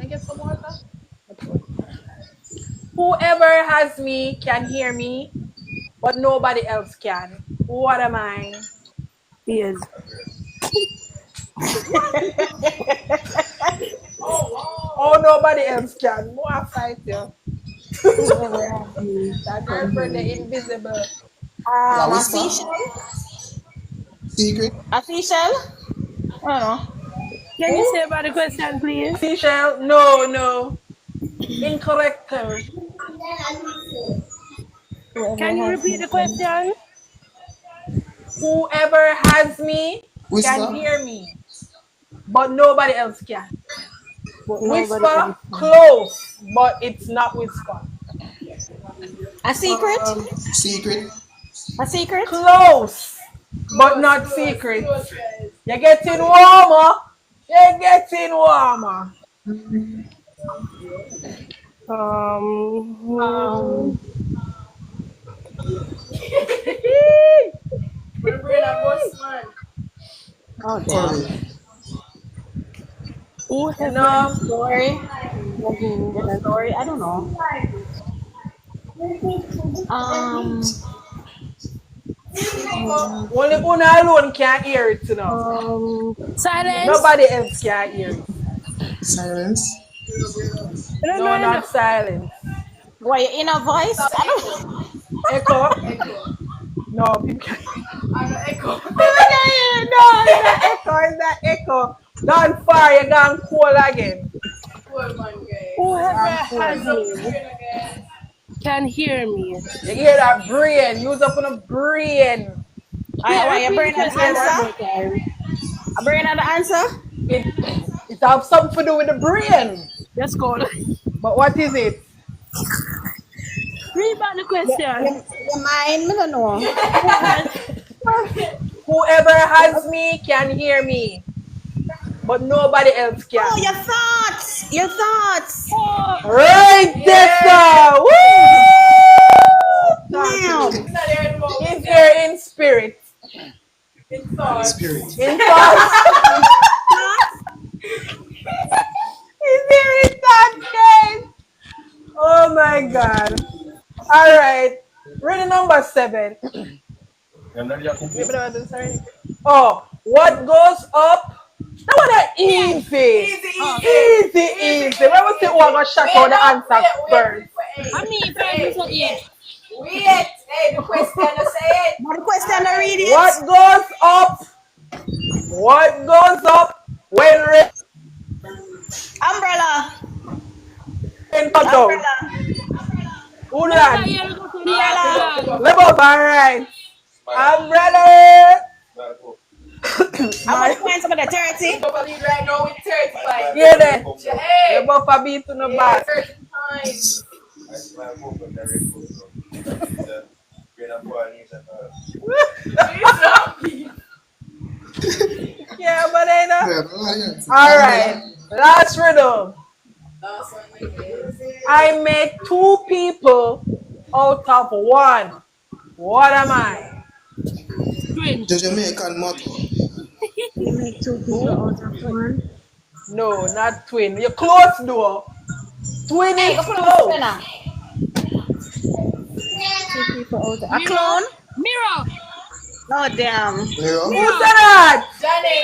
I get some water? Whoever has me can hear me, but nobody else can. What am I? Yes. Oh, nobody else can. More fight you. That girlfriend, the invisible. Yeah, A whisper. seashell? Secret. A seashell? I don't know. Can you say about the question, please? Seashell? No. Incorrect. Can you repeat the question? Whoever has me Whisper. can hear me, but nobody else can. But nobody Whisper, else. close, but it's not whisper. A secret? Secret. A secret? Close, but not secret. You're getting warmer. You're getting warmer. We're bringing a bus, man. Oh, damn. Correct. Who has No. Story? What story? I don't know. Only Una alone can't hear it, you know. silence? Nobody else can hear it. Silence. No, not silence. Why, your inner voice? I don't know. Echo. Echo. No, people can't. I know echo. People can't hear it. No, it's not echo. It's not echo. Gone far, you're gone cold again. Poor man, guys. Whoever has Some me screen again. can hear me. You hear that brain. Use up on the brain. Alright, you bring Repeat an the question answer? one more time. I bring another answer? It has something to do with the brain. Let's go. But what is it? Read back the question. Your mind? I don't know. Whoever has me can hear me, but nobody else can. Oh, your thoughts! Your thoughts! Right there, woo! Now! It's not there anymore. He's here in spirit. In thought. Spirit. In thoughts. He's here in thoughts, guys. Oh my God. All right. Reading number 7. Oh, what goes up? That one easy. Easy. When we say who I'm going to shut out the answer first. I mean, if I yes. Wait. Hey, the question, I say it. What question I read it? What goes up? What goes up when rain Umbrella! comes down? Umbrella! Ulan. Yala. Live up, alright. I'm ready. How much My, points over the 30? Top lead right now with 35. yeah, then. Hey, Live up a beat to the back. 30 points. Yeah, but I know. Yeah, but I answer. Alright. Last riddle. Last one again. I make two people out of one. What am I? Twin. The Jamaican motto. You make two people out of one. No, not twin. You're close though. Twin Hey, is go put on the close. spinner. Two people out of A clone? Mirror. Oh, damn. Mirror. Who said that? Johnny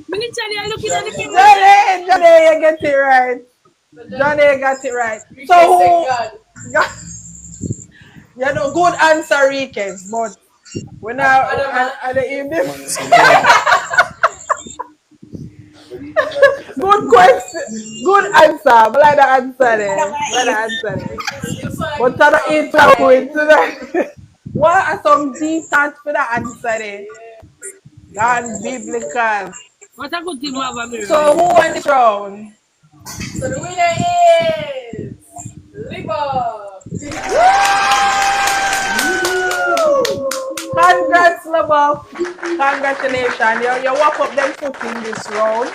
Military are looking at the people. Johnny, you get it right. Johnny got it right. So who? You know, good answer, Rikes, but we're now at the evening. Good question, good answer. But like the answer there, like the answer there. But I don't eat for coincidence. What are some deep thoughts for the answer there? God biblical. What a good team we have a mirror. So who won this round? So the winner is Libo. Congrats, Labo. Congratulations. You walk up them foot in this round.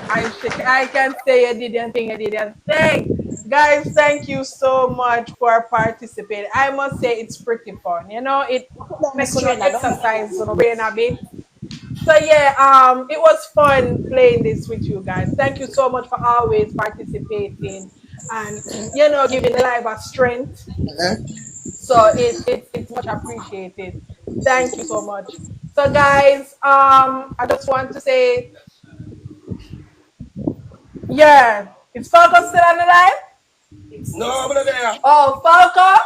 I can say you didn't think. Guys, thank you so much for participating. I must say it's pretty fun. You know, it makes you exercise your brain a bit. So yeah, it was fun playing this with you guys. Thank you so much for always participating and giving the live a strength. So it's much appreciated. Thank you so much. So guys, I just want to say, yeah, is Falco still on the line? No, I'm not there. Oh, Falco,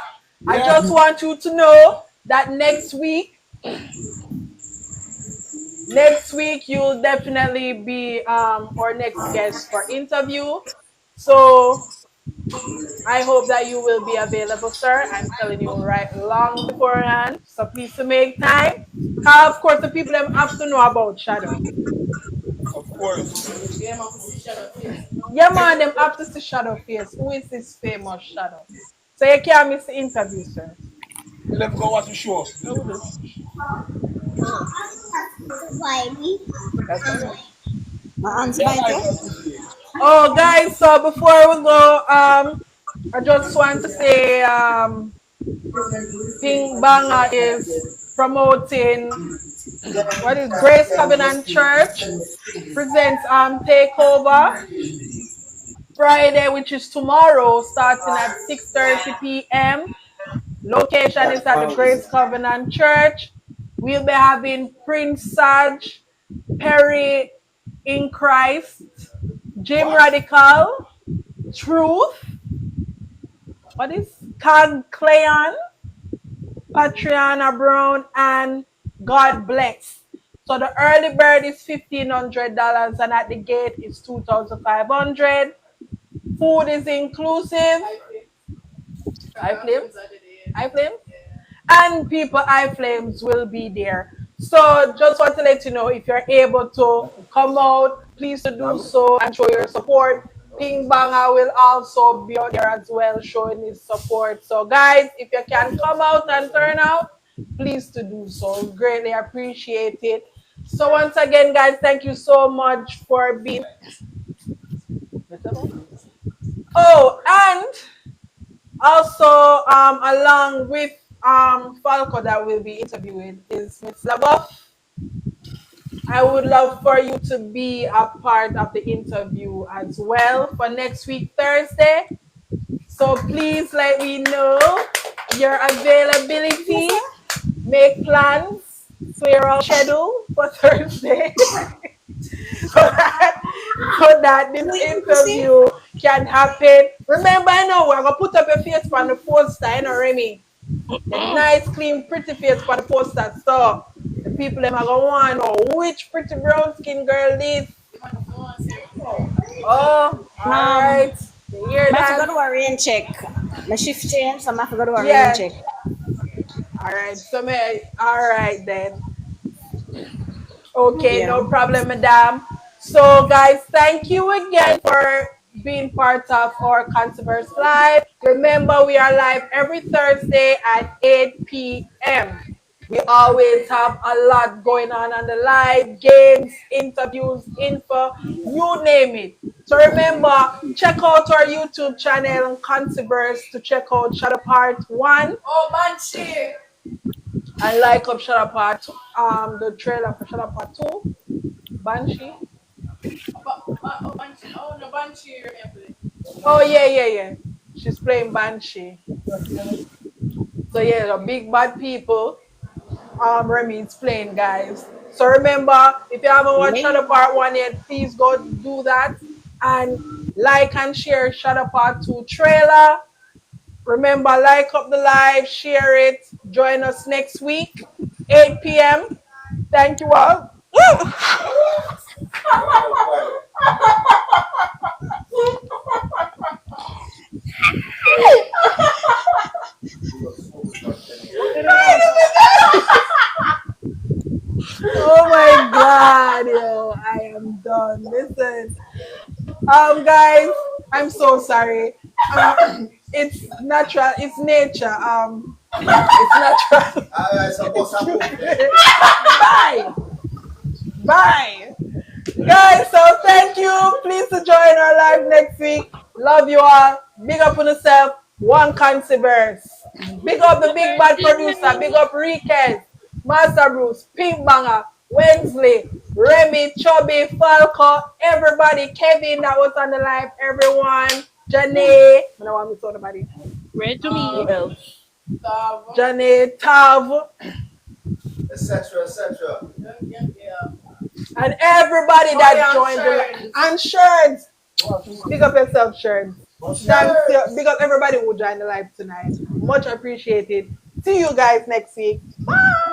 I just want you to know that next week you'll definitely be our next guest for interview. So I hope that you will be available, sir. I'm telling you right long beforehand. So please to make time. Of course, the people them have to know about Shadow. Of course. Yeah, man, them have to see Shadow face. Who is this famous Shadow? So you can't miss the interview, sir. Let's go watch the show. That's all right. Oh, guys, so before we go, I just want to say Pimp Banger is promoting what is Grace Covenant Church presents Takeover Friday, which is tomorrow, starting at 6:30 p.m. Location is at the Grace Covenant Church. We'll be having Prince Saj, Perry in Christ, Jim Radical, Truth, what is Cag Cleon, Patriana Brown, and God Bless. So the early bird is $1,500 and at the gate is $2,500. Food is inclusive. iFlames? And people iFlames will be there. So just want to let you know, if you're able to come out, please to do so and show your support. Pimp Banger will also be out there as well, showing his support. So guys, if you can come out and turn out, please to do so. Greatly appreciate it. So once again, guys, thank you so much for being. Oh, and also along with Falco that will be interviewing is Miss Laboff. I would love for you to be a part of the interview as well for next week, Thursday. So please let me know your availability, make plans, clear our schedule for Thursday so that this interview can happen. Remember, I know we're going to put up a face on the poster, you know, Remy? The nice, clean, pretty face for the poster. So the people them are going to want to know which pretty brown skin girl this. Oh, all right. You hear I forgot that? to do a rain check. My shift change, so I forgot to do a rain Yeah. check. All right. So, all right then. Okay, Yeah. no problem, madam. So, guys, thank you again for being part of our Conseverse Live. Remember, we are live every Thursday at 8 p.m. We always have a lot going on the live, games, interviews, info, you name it. So remember, check out our YouTube channel on Conseverse to check out Shadow Part 1 Oh, Banshee. and like up Shadow Part the trailer for Shadow Part 2. Banshee. Oh, Banshee. Oh, no, Banshee, remember. Oh yeah. She's playing Banshee. So yeah, the big bad people. Remy is playing, guys. So remember, if you haven't watched Yeah. Shadow Part 1 yet, please go do that. And like and share Shadow Part 2 trailer. Remember, like up the live, share it. Join us next week, 8 p.m. Thank you all. Oh my god, yo, I am done. Listen, guys, I'm so sorry. It's natural. It's nature. It's natural. Bye, bye, guys. So thank you. Please to join our live next week. Love you all. Big up on yourself. One Conseverse. Big up the big bad producer. Big up Riquez, Masta Bruce, Pimp Banger, Wensley, Remy, Chubby, Falco, everybody, Kevin that was on the live, everyone, Janae, I don't want to talk about it. Ready to Who meet. else? Janae, Tav, etc. Yeah. and everybody that Oh, joined the yeah, live. And Sherds. Big up yourself, Sherds. Thanks. Big up everybody who joined the live tonight. Much appreciated. See you guys next week. Bye.